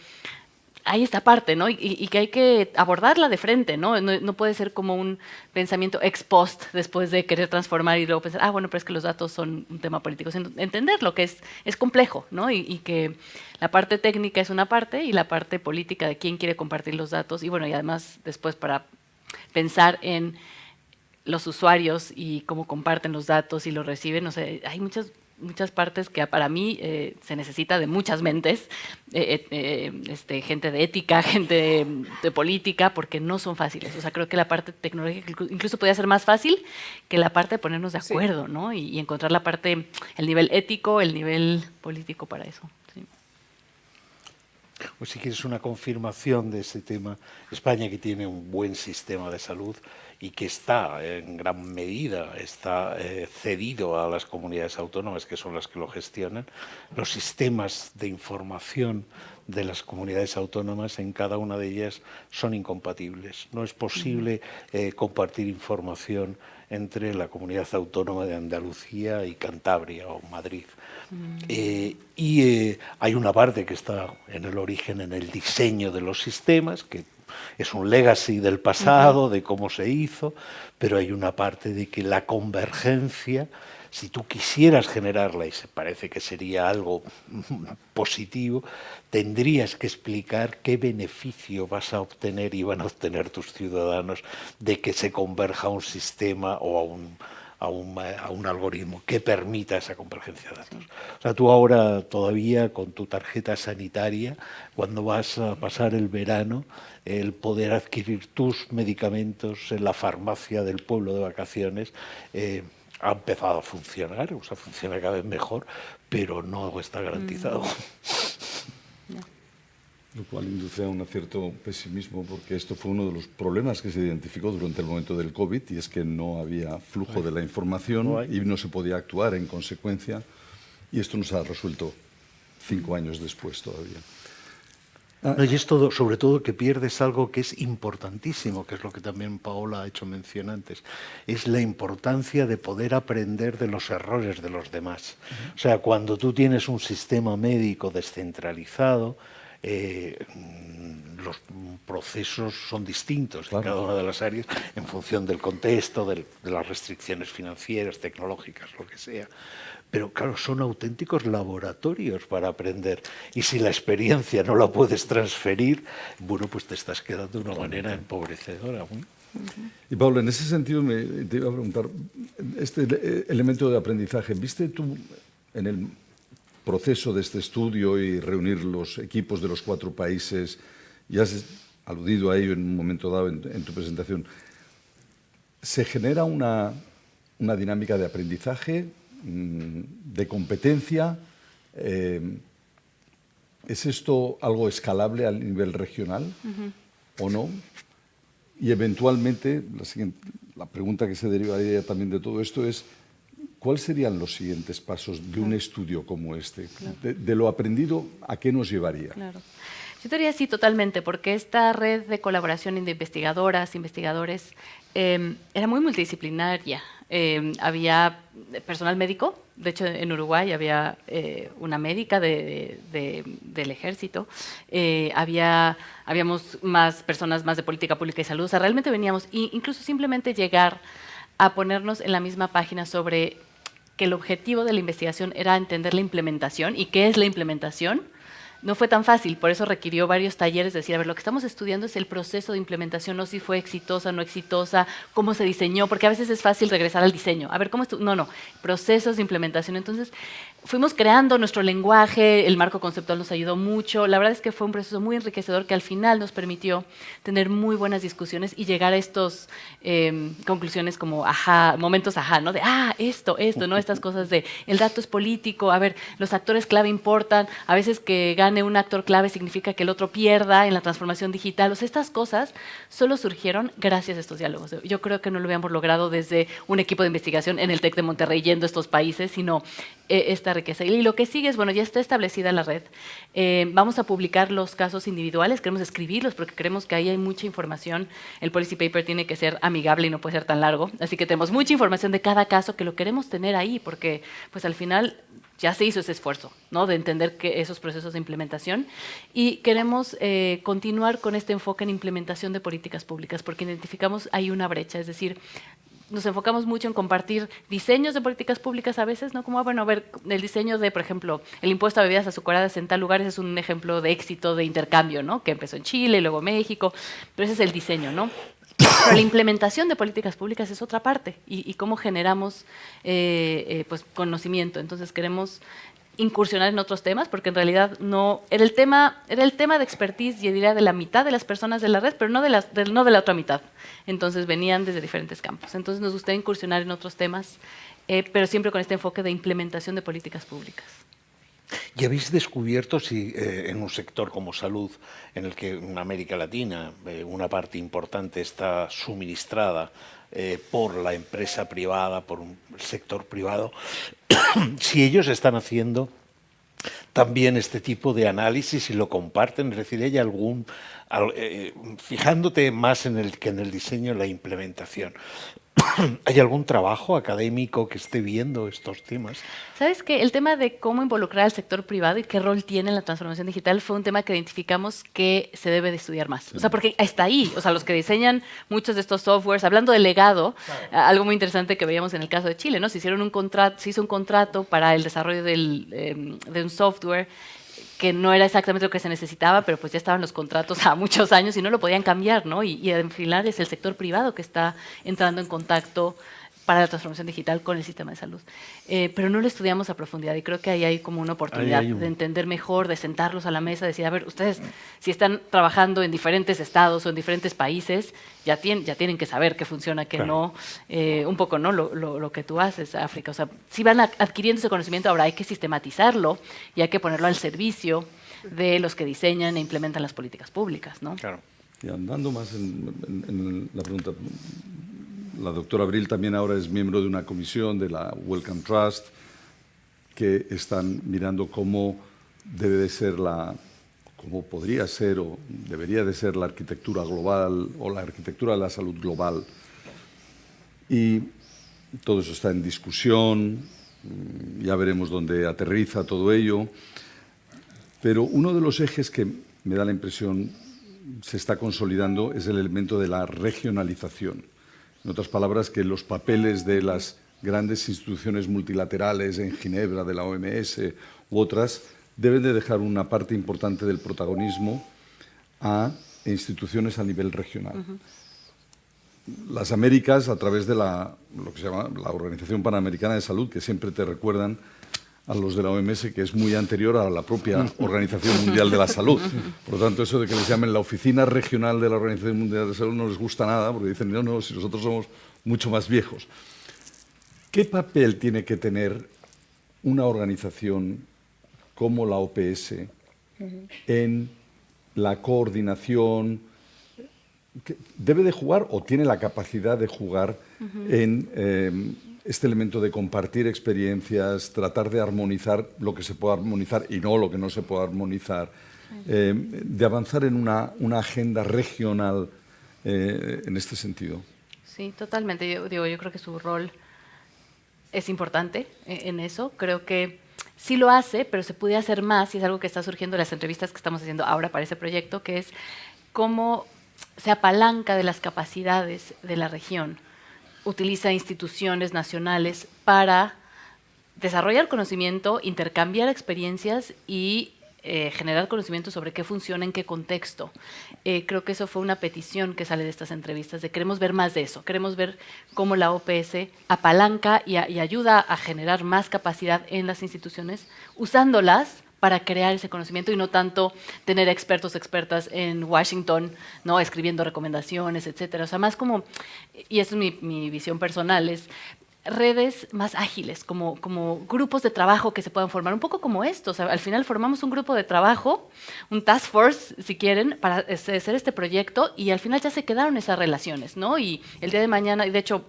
Speaker 4: hay esta parte, ¿no? Y que hay que abordarla de frente, ¿no? No puede ser como un pensamiento ex post después de querer transformar y luego pensar, bueno, pero es que los datos son un tema político. Sino entender lo que es complejo, ¿no? Y que la parte técnica es una parte y la parte política de quién quiere compartir los datos. Y bueno, y además después para pensar en los usuarios y cómo comparten los datos y los reciben. O sea, hay muchas partes que para mí se necesita de muchas mentes, gente de ética, gente de política, porque no son fáciles. O sea, creo que la parte tecnológica incluso podría ser más fácil que la parte de ponernos de acuerdo, sí, ¿no? Y encontrar la parte, el nivel ético, el nivel político para eso. Sí.
Speaker 2: O si quieres una confirmación de ese tema, España, que tiene un buen sistema de salud y que está en gran medida cedido a las comunidades autónomas, que son las que lo gestionan, los sistemas de información de las comunidades autónomas en cada una de ellas son incompatibles. No es posible compartir información entre la comunidad autónoma de Andalucía y Cantabria o Madrid. Hay una parte que está en el origen, en el diseño de los sistemas, que es un legacy del pasado, de cómo se hizo, pero hay una parte de que la convergencia, si tú quisieras generarla, y se parece que sería algo positivo, tendrías que explicar qué beneficio vas a obtener y van a obtener tus ciudadanos de que se converja a un sistema o a un algoritmo que permita esa convergencia de datos. O sea, tú ahora todavía con tu tarjeta sanitaria, cuando vas a pasar el verano, el poder adquirir tus medicamentos en la farmacia del pueblo de vacaciones ha empezado a funcionar, o sea, funciona cada vez mejor, pero no está garantizado.
Speaker 5: Lo cual induce a un cierto pesimismo, porque esto fue uno de los problemas que se identificó durante el momento del COVID, y es que no había flujo de la información y no se podía actuar en consecuencia, y esto nos ha resuelto 5 años después todavía.
Speaker 2: No, y es todo, sobre todo que pierdes algo que es importantísimo, que es lo que también Paola ha hecho mención antes, es la importancia de poder aprender de los errores de los demás. O sea, cuando tú tienes un sistema médico descentralizado, los procesos son distintos en cada una de las áreas en función del contexto, de las restricciones financieras, tecnológicas, lo que sea. Pero claro, son auténticos laboratorios para aprender. Y si la experiencia no la puedes transferir, bueno, pues te estás quedando de una manera empobrecedora.
Speaker 5: Y Pablo, en ese sentido te iba a preguntar, este elemento de aprendizaje, ¿viste tú en el proceso de este estudio y reunir los equipos de los 4 países, y has aludido a ello en un momento dado en tu presentación, se genera una dinámica de aprendizaje, de competencia? ¿Es esto algo escalable a nivel regional o no? Y eventualmente, la pregunta que se derivaría también de todo esto es, ¿cuáles serían los siguientes pasos de un estudio como este? Claro. De lo aprendido, ¿a qué nos llevaría?
Speaker 4: Claro. Yo diría sí, totalmente, porque esta red de colaboración de investigadoras, investigadores, era muy multidisciplinaria. Había personal médico, de hecho en Uruguay había una médica del ejército, habíamos más personas más de política pública y salud, o sea, realmente veníamos, incluso simplemente llegar a ponernos en la misma página sobre que el objetivo de la investigación era entender la implementación y qué es la implementación. No fue tan fácil, por eso requirió varios talleres, decir, a ver, lo que estamos estudiando es el proceso de implementación, no si fue exitosa, no exitosa, cómo se diseñó, porque a veces es fácil regresar al diseño, a ver, ¿cómo no, procesos de implementación. Entonces, fuimos creando nuestro lenguaje, el marco conceptual nos ayudó mucho, la verdad es que fue un proceso muy enriquecedor que al final nos permitió tener muy buenas discusiones y llegar a estos conclusiones como ajá, momentos ajá, ¿no? De esto, ¿no? Estas cosas de el dato es político, a ver, los actores clave importan, a veces que gane un actor clave significa que el otro pierda en la transformación digital, o sea, estas cosas solo surgieron gracias a estos diálogos. Yo creo que no lo habíamos logrado desde un equipo de investigación en el TEC de Monterrey yendo a estos países, sino esta riqueza. Y lo que sigue es, bueno, ya está establecida la red. Vamos a publicar los casos individuales, queremos escribirlos porque creemos que ahí hay mucha información. El policy paper tiene que ser amigable y no puede ser tan largo, así que tenemos mucha información de cada caso que lo queremos tener ahí porque pues al final ya se hizo ese esfuerzo, ¿no? De entender que esos procesos de implementación y queremos continuar con este enfoque en implementación de políticas públicas porque identificamos ahí una brecha, es decir, nos enfocamos mucho en compartir diseños de políticas públicas a veces, ¿no? Como, bueno, a ver, el diseño de, por ejemplo, el impuesto a bebidas azucaradas en tal lugar es un ejemplo de éxito de intercambio, ¿no? Que empezó en Chile y luego México, pero ese es el diseño, ¿no? Pero la implementación de políticas públicas es otra parte y cómo generamos pues, conocimiento. Entonces queremos incursionar en otros temas, porque en realidad no era el tema de expertise, yo diría, de la mitad de las personas de la red, pero no de la otra mitad. Entonces venían desde diferentes campos. Entonces nos gustaría incursionar en otros temas, pero siempre con este enfoque de implementación de políticas públicas.
Speaker 2: ¿Y habéis descubierto si en un sector como salud, en el que en América Latina una parte importante está suministrada por la empresa privada, por un sector privado, si ellos están haciendo también este tipo de análisis y lo comparten? Es decir, ¿hay algún, fijándote más en el diseño, la implementación, ¿hay algún trabajo académico que esté viendo estos temas?
Speaker 4: ¿Sabes qué? El tema de cómo involucrar al sector privado y qué rol tiene en la transformación digital fue un tema que identificamos que se debe de estudiar más. O sea, porque está ahí. O sea, los que diseñan muchos de estos softwares, hablando de legado, algo muy interesante que veíamos en el caso de Chile, ¿no? Se hizo un contrato para el desarrollo de un software que no era exactamente lo que se necesitaba, pero pues ya estaban los contratos a muchos años y no lo podían cambiar, ¿no? Y al final es el sector privado que está entrando en contacto para la transformación digital con el sistema de salud. Pero no lo estudiamos a profundidad y creo que ahí hay como una oportunidad de entender mejor, de sentarlos a la mesa, de decir, a ver, ustedes si están trabajando en diferentes estados o en diferentes países, ya tienen que saber qué funciona, qué no, un poco no lo que tú haces, África. O sea, si van adquiriendo ese conocimiento, ahora hay que sistematizarlo y hay que ponerlo al servicio de los que diseñan e implementan las políticas públicas, ¿no?
Speaker 2: Claro.
Speaker 5: Y andando más en la pregunta, la doctora Abril también ahora es miembro de una comisión de la Wellcome Trust que están mirando cómo debe de ser cómo podría ser o debería de ser la arquitectura global o la arquitectura de la salud global. Y todo eso está en discusión, ya veremos dónde aterriza todo ello, pero uno de los ejes que me da la impresión se está consolidando es el elemento de la regionalización. En otras palabras, que los papeles de las grandes instituciones multilaterales en Ginebra, de la OMS u otras, deben de dejar una parte importante del protagonismo a instituciones a nivel regional. Las Américas, a través de lo que se llama la Organización Panamericana de Salud, que siempre te recuerdan a los de la OMS, que es muy anterior a la propia Organización Mundial de la Salud. Por lo tanto, eso de que les llamen la Oficina Regional de la Organización Mundial de la Salud no les gusta nada, porque dicen, no, si nosotros somos mucho más viejos. ¿Qué papel tiene que tener una organización como la OPS en la coordinación? ¿Debe de jugar o tiene la capacidad de jugar en este elemento de compartir experiencias, tratar de armonizar lo que se puede armonizar y no lo que no se puede armonizar, de avanzar en una agenda regional en este sentido?
Speaker 4: Sí, totalmente. Yo creo que su rol es importante en eso. Creo que sí lo hace, pero se puede hacer más, y es algo que está surgiendo en las entrevistas que estamos haciendo ahora para ese proyecto, que es cómo se apalanca de las capacidades de la región, utiliza instituciones nacionales para desarrollar conocimiento, intercambiar experiencias y generar conocimiento sobre qué funciona, en qué contexto. Creo que eso fue una petición que sale de estas entrevistas, de queremos ver más de eso, queremos ver cómo la OPS apalanca y ayuda a generar más capacidad en las instituciones, usándolas para crear ese conocimiento y no tanto tener expertos, expertas en Washington, ¿no? Escribiendo recomendaciones, etcétera. O sea, más como, y eso es mi visión personal, es redes más ágiles, como grupos de trabajo que se puedan formar, un poco como esto. O sea, al final formamos un grupo de trabajo, un task force, si quieren, para hacer este proyecto, y al final ya se quedaron esas relaciones, ¿no? Y el día de mañana, y de hecho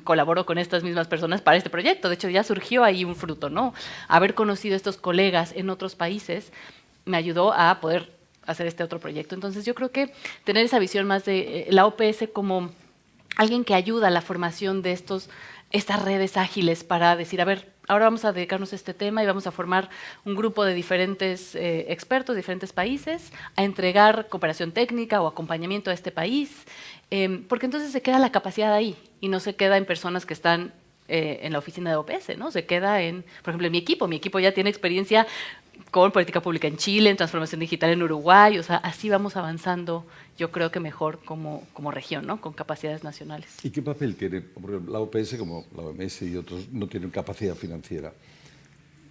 Speaker 4: colaboro con estas mismas personas para este proyecto, de hecho ya surgió ahí un fruto, ¿no? Haber conocido a estos colegas en otros países me ayudó a poder hacer este otro proyecto. Entonces yo creo que tener esa visión más de la OPS como alguien que ayuda a la formación de estas redes ágiles para decir, a ver, ahora vamos a dedicarnos a este tema y vamos a formar un grupo de diferentes expertos de diferentes países a entregar cooperación técnica o acompañamiento a este país, porque entonces se queda la capacidad ahí y no se queda en personas que están en la oficina de OPS, ¿no? Se queda en, por ejemplo, en mi equipo ya tiene experiencia con política pública en Chile, en transformación digital en Uruguay, o sea, así vamos avanzando, yo creo que mejor como región, ¿no? Con capacidades nacionales.
Speaker 5: ¿Y qué papel tiene? Porque la OPS, como la OMS y otros, no tienen capacidad financiera.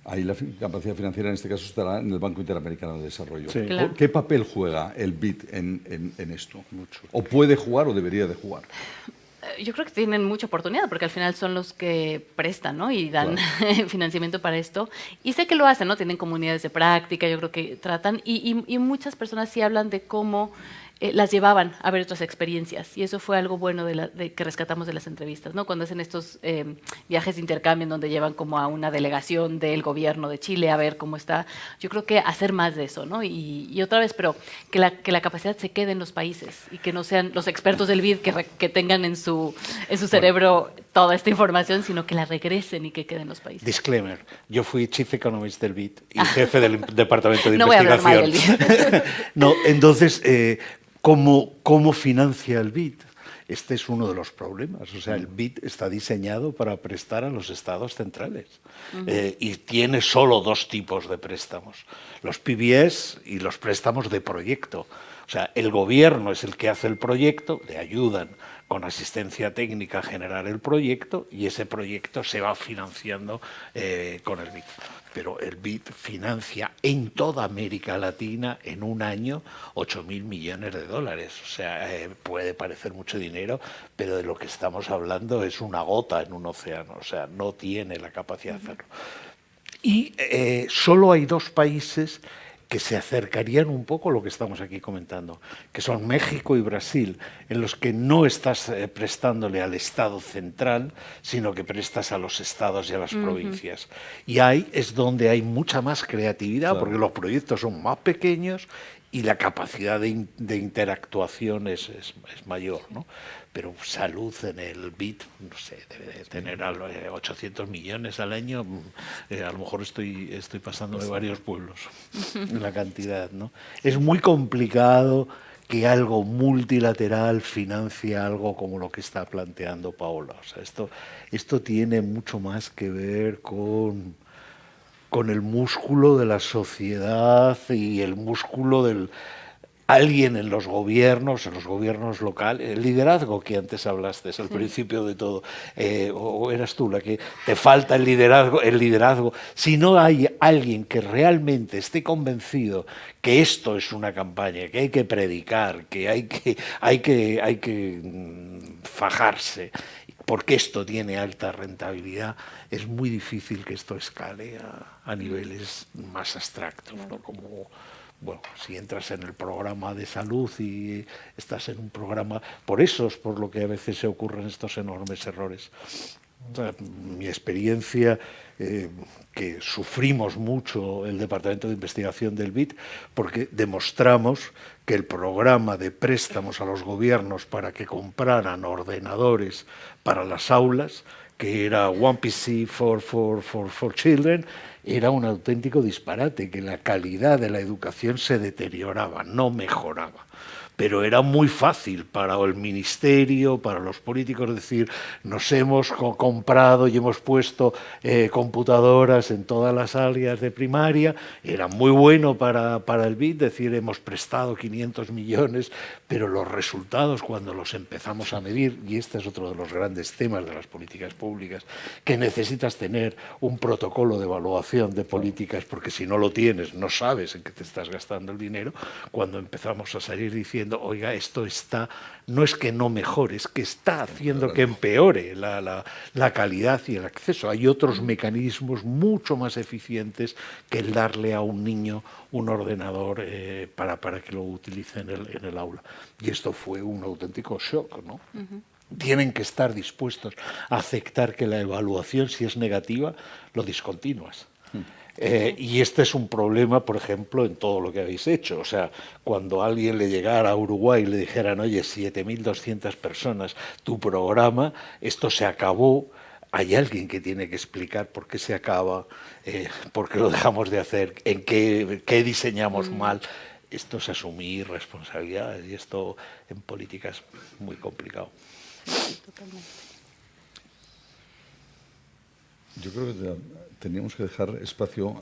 Speaker 5: Ahí la capacidad financiera en este caso estará en el Banco Interamericano de Desarrollo.
Speaker 2: Sí.
Speaker 4: Claro.
Speaker 5: ¿Qué papel juega el BID en esto? Mucho. ¿O puede jugar o debería de jugar?
Speaker 4: Yo creo que tienen mucha oportunidad porque al final son los que prestan, ¿no? Y dan financiamiento para esto. Y sé que lo hacen, ¿no? Tienen comunidades de práctica, yo creo que tratan. Y muchas personas sí hablan de cómo las llevaban a ver otras experiencias. Y eso fue algo bueno de que rescatamos de las entrevistas, ¿no? Cuando hacen estos viajes de intercambio en donde llevan como a una delegación del gobierno de Chile a ver cómo está. Yo creo que hacer más de eso, ¿no? Y otra vez, pero que la capacidad se quede en los países y que no sean los expertos del BID que tengan en su cerebro toda esta información, sino que la regresen y que quede en los países.
Speaker 2: Disclaimer, yo fui Chief Economist del BID y jefe del Departamento de
Speaker 4: No voy a hablar
Speaker 2: Investigación.
Speaker 4: mal del BID.
Speaker 2: No, entonces, ¿cómo financia el BID? Este es uno de los problemas. O sea, el BID está diseñado para prestar a los estados centrales y tiene solo dos tipos de préstamos, los PBS y los préstamos de proyecto. O sea, el gobierno es el que hace el proyecto, le ayudan con asistencia técnica generar el proyecto y ese proyecto se va financiando con el BID. Pero el BID financia en toda América Latina en un año 8.000 millones de dólares. O sea, puede parecer mucho dinero, pero de lo que estamos hablando es una gota en un océano. O sea, no tiene la capacidad de hacerlo. Y solo hay 2 países que se acercarían un poco a lo que estamos aquí comentando, que son México y Brasil, en los que no estás prestándole al Estado central, sino que prestas a los estados y a las provincias. Y ahí es donde hay mucha más creatividad, claro, porque los proyectos son más pequeños y la capacidad de interactuación es mayor, ¿no? Pero salud en el BID, no sé, debe de tener 800 millones al año, a lo mejor estoy pasando de varios pueblos en la cantidad, ¿no? Es muy complicado que algo multilateral financie algo como lo que está planteando Paola. O sea, esto tiene mucho más que ver con el músculo de la sociedad y el músculo del alguien en los gobiernos locales, el liderazgo que antes hablaste, es el principio de todo, o eras tú la que te falta el liderazgo. Si no hay alguien que realmente esté convencido que esto es una campaña, que hay que predicar, que hay que fajarse, porque esto tiene alta rentabilidad, es muy difícil que esto escale a niveles más abstractos, ¿no? Como, bueno, si entras en el programa de salud y estás en un programa, por eso es por lo que a veces se ocurren estos enormes errores. O sea, mi experiencia, que sufrimos mucho el Departamento de Investigación del BID, porque demostramos que el programa de préstamos a los gobiernos para que compraran ordenadores para las aulas, que era One PC for Children, era un auténtico disparate, que la calidad de la educación se deterioraba, no mejoraba. Pero era muy fácil para el ministerio, para los políticos decir, nos hemos comprado y hemos puesto computadoras en todas las áreas de primaria. Era muy bueno para el BID decir, hemos prestado 500 millones, pero los resultados cuando los empezamos a medir, y este es otro de los grandes temas de las políticas públicas, que necesitas tener un protocolo de evaluación de políticas, porque si no lo tienes, no sabes en qué te estás gastando el dinero. Cuando empezamos a salir diciendo, oiga, esto está, no es que no mejore, es que está haciendo que empeore la calidad y el acceso. Hay otros mecanismos mucho más eficientes que el darle a un niño un ordenador para que lo utilice en el aula. Y esto fue un auténtico shock, ¿no? Tienen que estar dispuestos a aceptar que la evaluación, si es negativa, lo discontinúas. Y este es un problema, por ejemplo, en todo lo que habéis hecho. O sea, cuando a alguien le llegara a Uruguay y le dijeran, oye, 7.200 personas, tu programa, esto se acabó, hay alguien que tiene que explicar por qué se acaba, por qué lo dejamos de hacer, en qué diseñamos mal. Esto es asumir responsabilidades y esto en política es muy complicado.
Speaker 4: Totalmente.
Speaker 5: Yo creo que teníamos que dejar espacio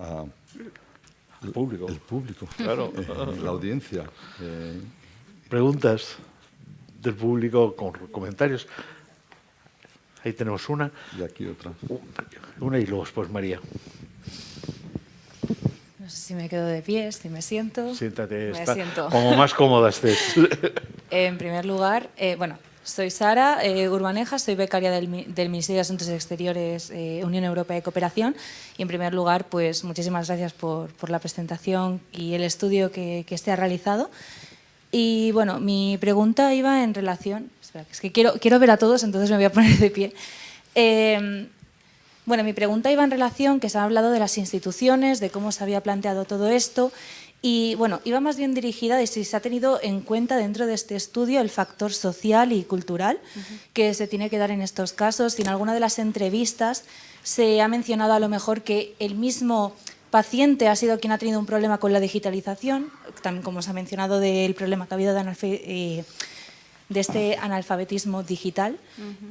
Speaker 5: al público. El público, claro. La audiencia.
Speaker 2: Preguntas del público con comentarios. Ahí tenemos una.
Speaker 5: Y aquí otra.
Speaker 2: Una y luego después María.
Speaker 7: No sé si me quedo de pie, si me siento.
Speaker 2: Siéntate,
Speaker 7: Me siento.
Speaker 2: como más cómoda estés.
Speaker 7: En primer lugar, bueno, soy Sara Urbaneja, soy becaria del Ministerio de Asuntos Exteriores, Unión Europea y Cooperación. Y en primer lugar, pues muchísimas gracias por la presentación y el estudio que se ha realizado. Y bueno, mi pregunta iba en relación... Espera, es que quiero ver a todos, entonces me voy a poner de pie. Bueno, mi pregunta iba en relación, que se ha hablado de las instituciones, de cómo se había planteado todo esto, y bueno, iba más bien dirigida de si se ha tenido en cuenta dentro de este estudio el factor social y cultural que se tiene que dar en estos casos. Si en alguna de las entrevistas se ha mencionado a lo mejor que el mismo paciente ha sido quien ha tenido un problema con la digitalización, también como se ha mencionado del problema que ha habido de este analfabetismo digital.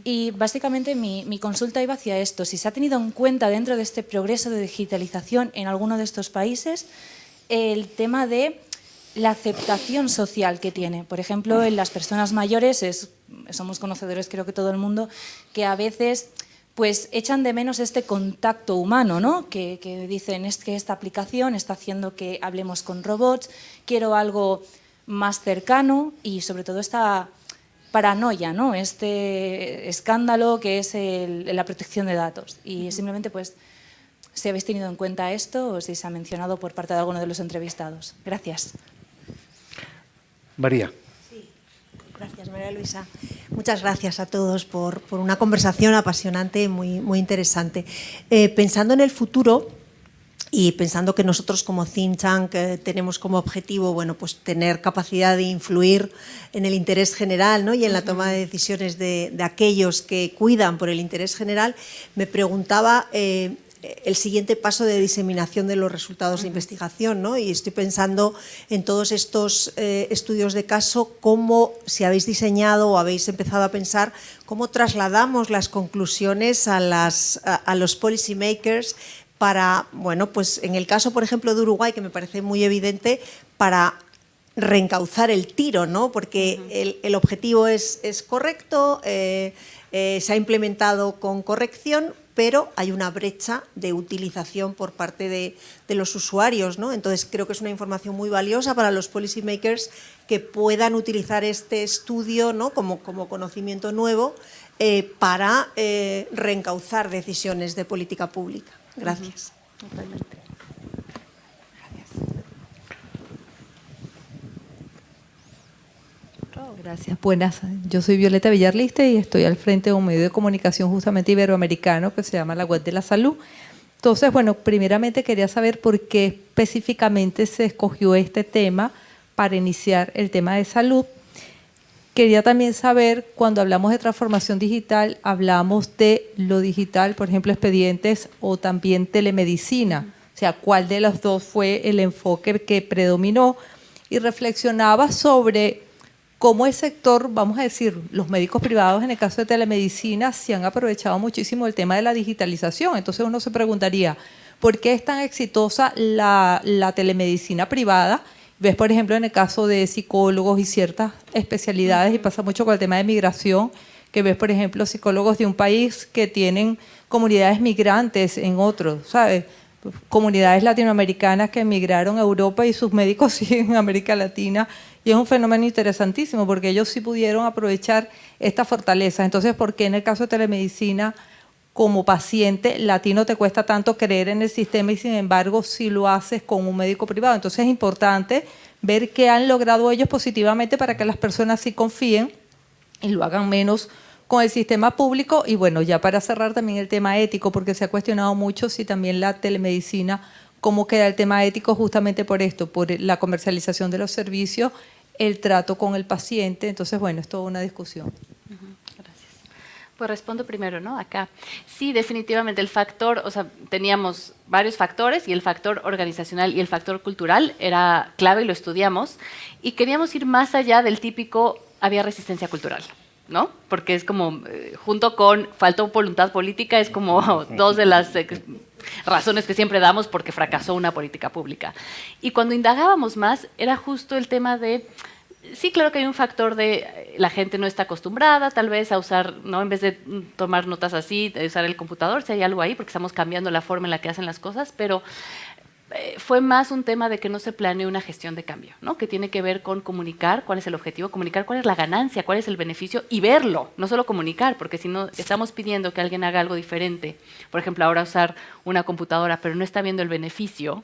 Speaker 7: Y básicamente mi consulta iba hacia esto, si se ha tenido en cuenta dentro de este progreso de digitalización en alguno de estos países el tema de la aceptación social que tiene. Por ejemplo, en las personas mayores, somos conocedores, creo que todo el mundo, que a veces pues echan de menos este contacto humano, ¿no? Que dicen, es que esta aplicación está haciendo que hablemos con robots, quiero algo más cercano y sobre todo esta paranoia, ¿no? Este escándalo que es la protección de datos. Y simplemente, pues, si habéis tenido en cuenta esto o si se ha mencionado por parte de alguno de los entrevistados. Gracias.
Speaker 2: María.
Speaker 8: Sí, gracias, María Luisa. Muchas gracias a todos por una conversación apasionante y muy interesante. Pensando en el futuro y pensando que nosotros como think tank tenemos como objetivo, bueno, pues tener capacidad de influir en el interés general, ¿no? Y en la toma de decisiones de aquellos que cuidan por el interés general, me preguntaba el siguiente paso de diseminación de los resultados de investigación, ¿no? Y estoy pensando en todos estos estudios de caso, cómo, si habéis diseñado o habéis empezado a pensar, cómo trasladamos las conclusiones a los policy makers para, bueno, pues en el caso, por ejemplo, de Uruguay, que me parece muy evidente, para reencauzar el tiro, ¿no? Porque el objetivo es correcto, se ha implementado con corrección, pero hay una brecha de utilización por parte de los usuarios, ¿no? Entonces, creo que es una información muy valiosa para los policy makers que puedan utilizar este estudio, ¿no? como conocimiento nuevo para reencauzar decisiones de política pública. Gracias.
Speaker 4: Totalmente.
Speaker 9: Gracias. Buenas. Yo soy Violeta Villarliste y estoy al frente de un medio de comunicación justamente iberoamericano que se llama La Web de la Salud. Entonces, bueno, primeramente quería saber por qué específicamente se escogió este tema para iniciar el tema de salud. Quería también saber, cuando hablamos de transformación digital, hablamos de lo digital, por ejemplo, expedientes o también telemedicina. O sea, ¿cuál de los dos fue el enfoque que predominó? Y reflexionaba sobre cómo el sector, vamos a decir, los médicos privados en el caso de telemedicina se han aprovechado muchísimo el tema de la digitalización. Entonces uno se preguntaría, ¿por qué es tan exitosa la telemedicina privada? Ves, por ejemplo, en el caso de psicólogos y ciertas especialidades, y pasa mucho con el tema de migración, que ves, por ejemplo, psicólogos de un país que tienen comunidades migrantes en otro, ¿sabes? Comunidades latinoamericanas que emigraron a Europa y sus médicos siguen en América Latina, y es un fenómeno interesantísimo porque ellos sí pudieron aprovechar esta fortaleza. Entonces, ¿por qué en el caso de telemedicina, como paciente latino, te cuesta tanto creer en el sistema y sin embargo si lo haces con un médico privado? Entonces es importante ver qué han logrado ellos positivamente para que las personas sí confíen y lo hagan menos con el sistema público. Y bueno, ya para cerrar también el tema ético, porque se ha cuestionado mucho si también la telemedicina, cómo queda el tema ético justamente por esto, por la comercialización de los servicios, el trato con el paciente. Entonces, bueno, es toda una discusión.
Speaker 4: Gracias. Pues respondo primero, ¿no? Acá. Sí, definitivamente el factor, o sea, teníamos varios factores y el factor organizacional y el factor cultural era clave y lo estudiamos y queríamos ir más allá del típico había resistencia cultural, ¿no? Porque es como, junto con faltó voluntad política, es como dos de las razones que siempre damos porque fracasó una política pública. Y cuando indagábamos más, era justo el tema de, sí, claro que hay un factor de la gente no está acostumbrada tal vez a usar, ¿no? En vez de tomar notas así, de usar el computador, si hay algo ahí, porque estamos cambiando la forma en la que hacen las cosas, pero fue más un tema de que no se planee una gestión de cambio, ¿no? Que tiene que ver con comunicar cuál es el objetivo, comunicar cuál es la ganancia, cuál es el beneficio y verlo, no solo comunicar, porque si no estamos pidiendo que alguien haga algo diferente, por ejemplo, ahora usar una computadora, pero no está viendo el beneficio,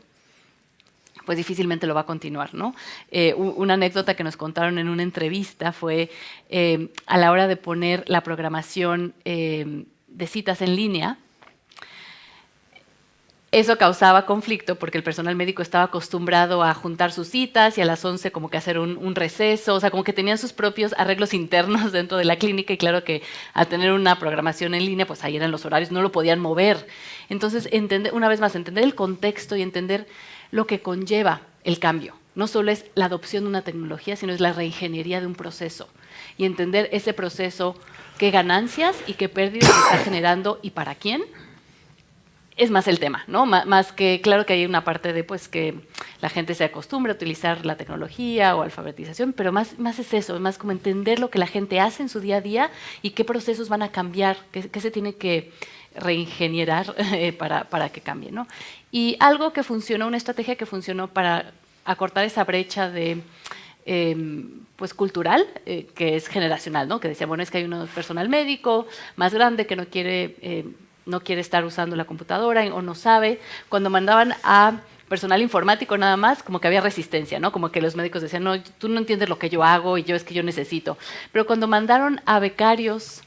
Speaker 4: pues difícilmente lo va a continuar, ¿no? Una anécdota que nos contaron en una entrevista fue a la hora de poner la programación de citas en línea. Eso causaba conflicto porque el personal médico estaba acostumbrado a juntar sus citas y a las 11 como que hacer un receso, o sea, como que tenían sus propios arreglos internos dentro de la clínica y claro que al tener una programación en línea, pues ahí eran los horarios, no lo podían mover. Entonces, una vez más, entender el contexto y entender lo que conlleva el cambio. No solo es la adopción de una tecnología, sino es la reingeniería de un proceso y entender ese proceso, qué ganancias y qué pérdidas está generando y para quién. Es más el tema, ¿no? Más que, claro que hay una parte de pues que la gente se acostumbre a utilizar la tecnología o alfabetización, pero más es eso, más como entender lo que la gente hace en su día a día y qué procesos van a cambiar, qué se tiene que reingenierar para que cambie, ¿no? Y algo que funcionó, una estrategia que funcionó para acortar esa brecha de pues cultural, que es generacional, ¿no? Que decía, bueno, es que hay un personal médico más grande que no quiere estar usando la computadora o no sabe. Cuando mandaban a personal informático nada más, como que había resistencia, ¿no? Como que los médicos decían, no, tú no entiendes lo que yo hago y es que yo necesito. Pero cuando mandaron a becarios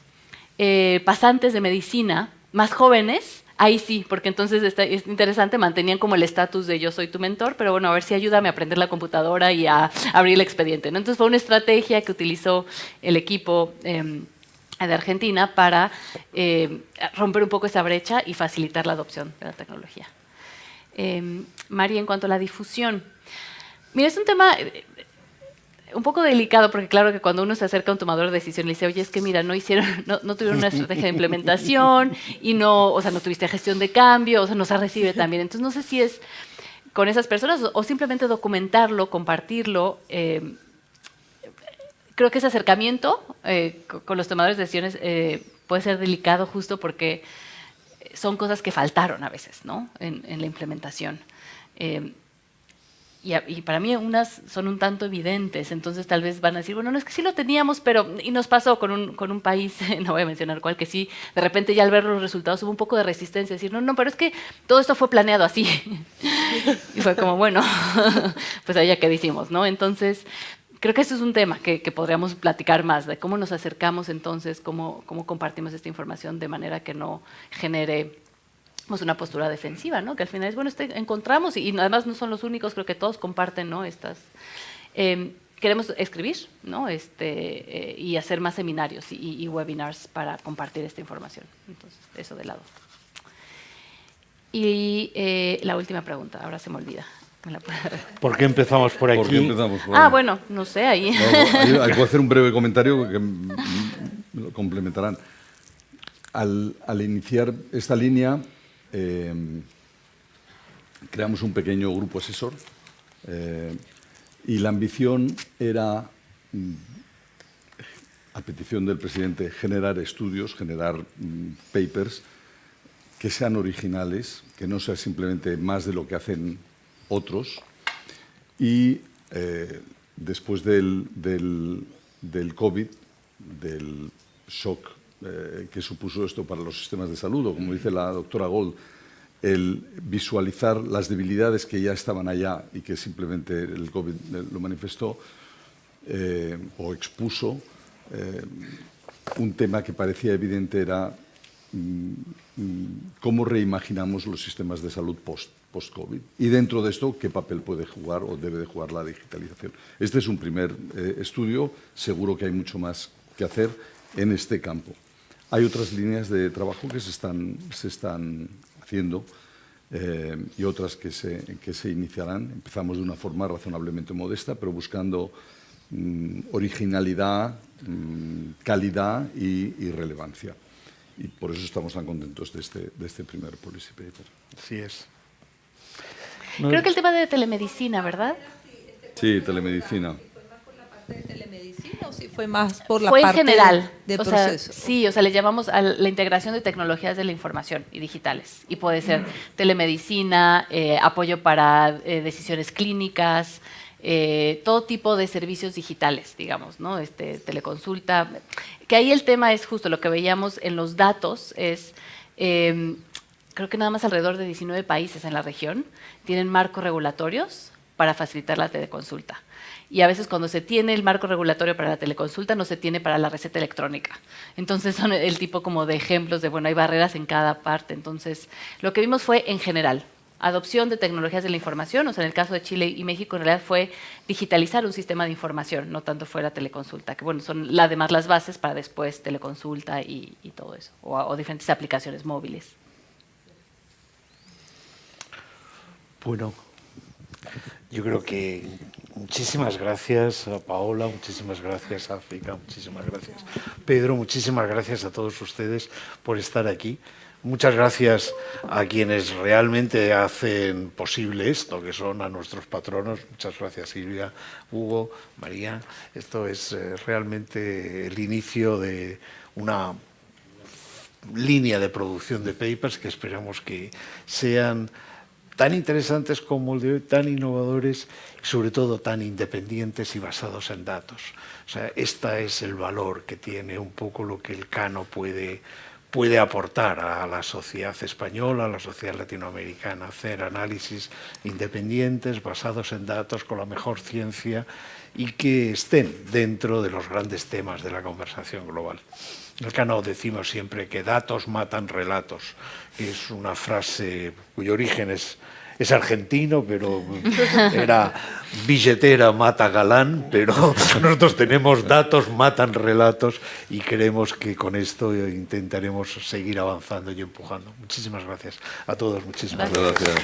Speaker 4: pasantes de medicina más jóvenes, ahí sí, porque entonces es interesante, mantenían como el estatus de yo soy tu mentor, pero bueno, a ver si ayúdame a aprender la computadora y a abrir el expediente, ¿no? Entonces fue una estrategia que utilizó el equipo de Argentina para romper un poco esa brecha y facilitar la adopción de la tecnología. Mari, en cuanto a la difusión, mira, es un tema un poco delicado, porque claro que cuando uno se acerca a un tomador de decisión le dice, oye, es que mira, no tuvieron una estrategia de implementación y no tuviste gestión de cambio, o sea, no se recibe tan bien. Entonces no sé si es con esas personas o simplemente documentarlo, compartirlo. Creo que ese acercamiento con los tomadores de decisiones puede ser delicado justo porque son cosas que faltaron a veces, ¿no? en la implementación. Y para mí unas son un tanto evidentes, entonces tal vez van a decir, bueno, no es que sí lo teníamos, pero y nos pasó con un país, no voy a mencionar cuál, que sí, de repente ya al ver los resultados hubo un poco de resistencia, decir, no, pero es que todo esto fue planeado así. Y fue como, bueno, pues ahí ya qué decimos, ¿no? Entonces, creo que eso es un tema que podríamos platicar más, de cómo nos acercamos entonces, cómo compartimos esta información de manera que no genere una postura defensiva, ¿no? Que al final es, bueno, encontramos, y además no son los únicos, creo que todos comparten, ¿no? Queremos escribir, ¿no? Y hacer más seminarios y webinars para compartir esta información. Entonces, eso de lado. Y la última pregunta, ahora se me olvida.
Speaker 2: ¿Por qué empezamos por aquí?
Speaker 5: ¿Por qué empezamos por ahí?
Speaker 4: Bueno, no sé, ahí.
Speaker 5: No, hay que hacer un breve comentario que lo complementarán. Al iniciar esta línea, creamos un pequeño grupo asesor y la ambición era, a petición del presidente, generar estudios, generar papers que sean originales, que no sea simplemente más de lo que hacen otros. Y después del COVID, del shock que supuso esto para los sistemas de salud, o como dice la doctora Gold, el visualizar las debilidades que ya estaban allá y que simplemente el COVID lo manifestó o expuso, un tema que parecía evidente era cómo reimaginamos los sistemas de salud post-COVID. Y dentro de esto, ¿qué papel puede jugar o debe de jugar la digitalización? Este es un primer estudio, seguro que hay mucho más que hacer en este campo. Hay otras líneas de trabajo que se están haciendo y otras que se iniciarán. Empezamos de una forma razonablemente modesta, pero buscando originalidad, calidad y relevancia. Y por eso estamos tan contentos de este primer policy paper.
Speaker 2: Así es.
Speaker 4: Creo que el tema de telemedicina, ¿verdad?
Speaker 5: Sí, telemedicina.
Speaker 9: ¿De telemedicina o si fue más por la
Speaker 4: fue
Speaker 9: parte
Speaker 4: en general,
Speaker 9: de
Speaker 4: o sea,
Speaker 9: proceso?
Speaker 4: sí, o sea, le llamamos a la integración de tecnologías de la información y digitales. Y puede ser telemedicina, apoyo para decisiones clínicas, todo tipo de servicios digitales, digamos, ¿no? Teleconsulta. Que ahí el tema es justo lo que veíamos en los datos, es creo que nada más alrededor de 19 países en la región tienen marcos regulatorios para facilitar la teleconsulta. Y a veces cuando se tiene el marco regulatorio para la teleconsulta, no se tiene para la receta electrónica. Entonces son el tipo como de ejemplos de, bueno, hay barreras en cada parte. Entonces, lo que vimos fue en general, adopción de tecnologías de la información, o sea, en el caso de Chile y México, en realidad fue digitalizar un sistema de información, no tanto fue la teleconsulta, que bueno, son además las bases para después teleconsulta y todo eso, o diferentes aplicaciones móviles.
Speaker 2: Bueno, yo creo que muchísimas gracias a Paola, muchísimas gracias a África, muchísimas gracias Pedro, muchísimas gracias a todos ustedes por estar aquí. Muchas gracias a quienes realmente hacen posible esto, que son a nuestros patronos. Muchas gracias, Silvia, Hugo, María. Esto es realmente el inicio de una línea de producción de papers que esperamos que sean tan interesantes como el de hoy, tan innovadores y sobre todo tan independientes y basados en datos. O sea, este es el valor que tiene un poco lo que el Cano puede aportar a la sociedad española, a la sociedad latinoamericana, hacer análisis independientes, basados en datos, con la mejor ciencia y que estén dentro de los grandes temas de la conversación global. En el Cano decimos siempre que datos matan relatos, que es una frase cuyo origen es argentino, pero era billetera mata galán, pero nosotros tenemos datos matan relatos y creemos que con esto intentaremos seguir avanzando y empujando. Muchísimas gracias a todos, muchísimas gracias.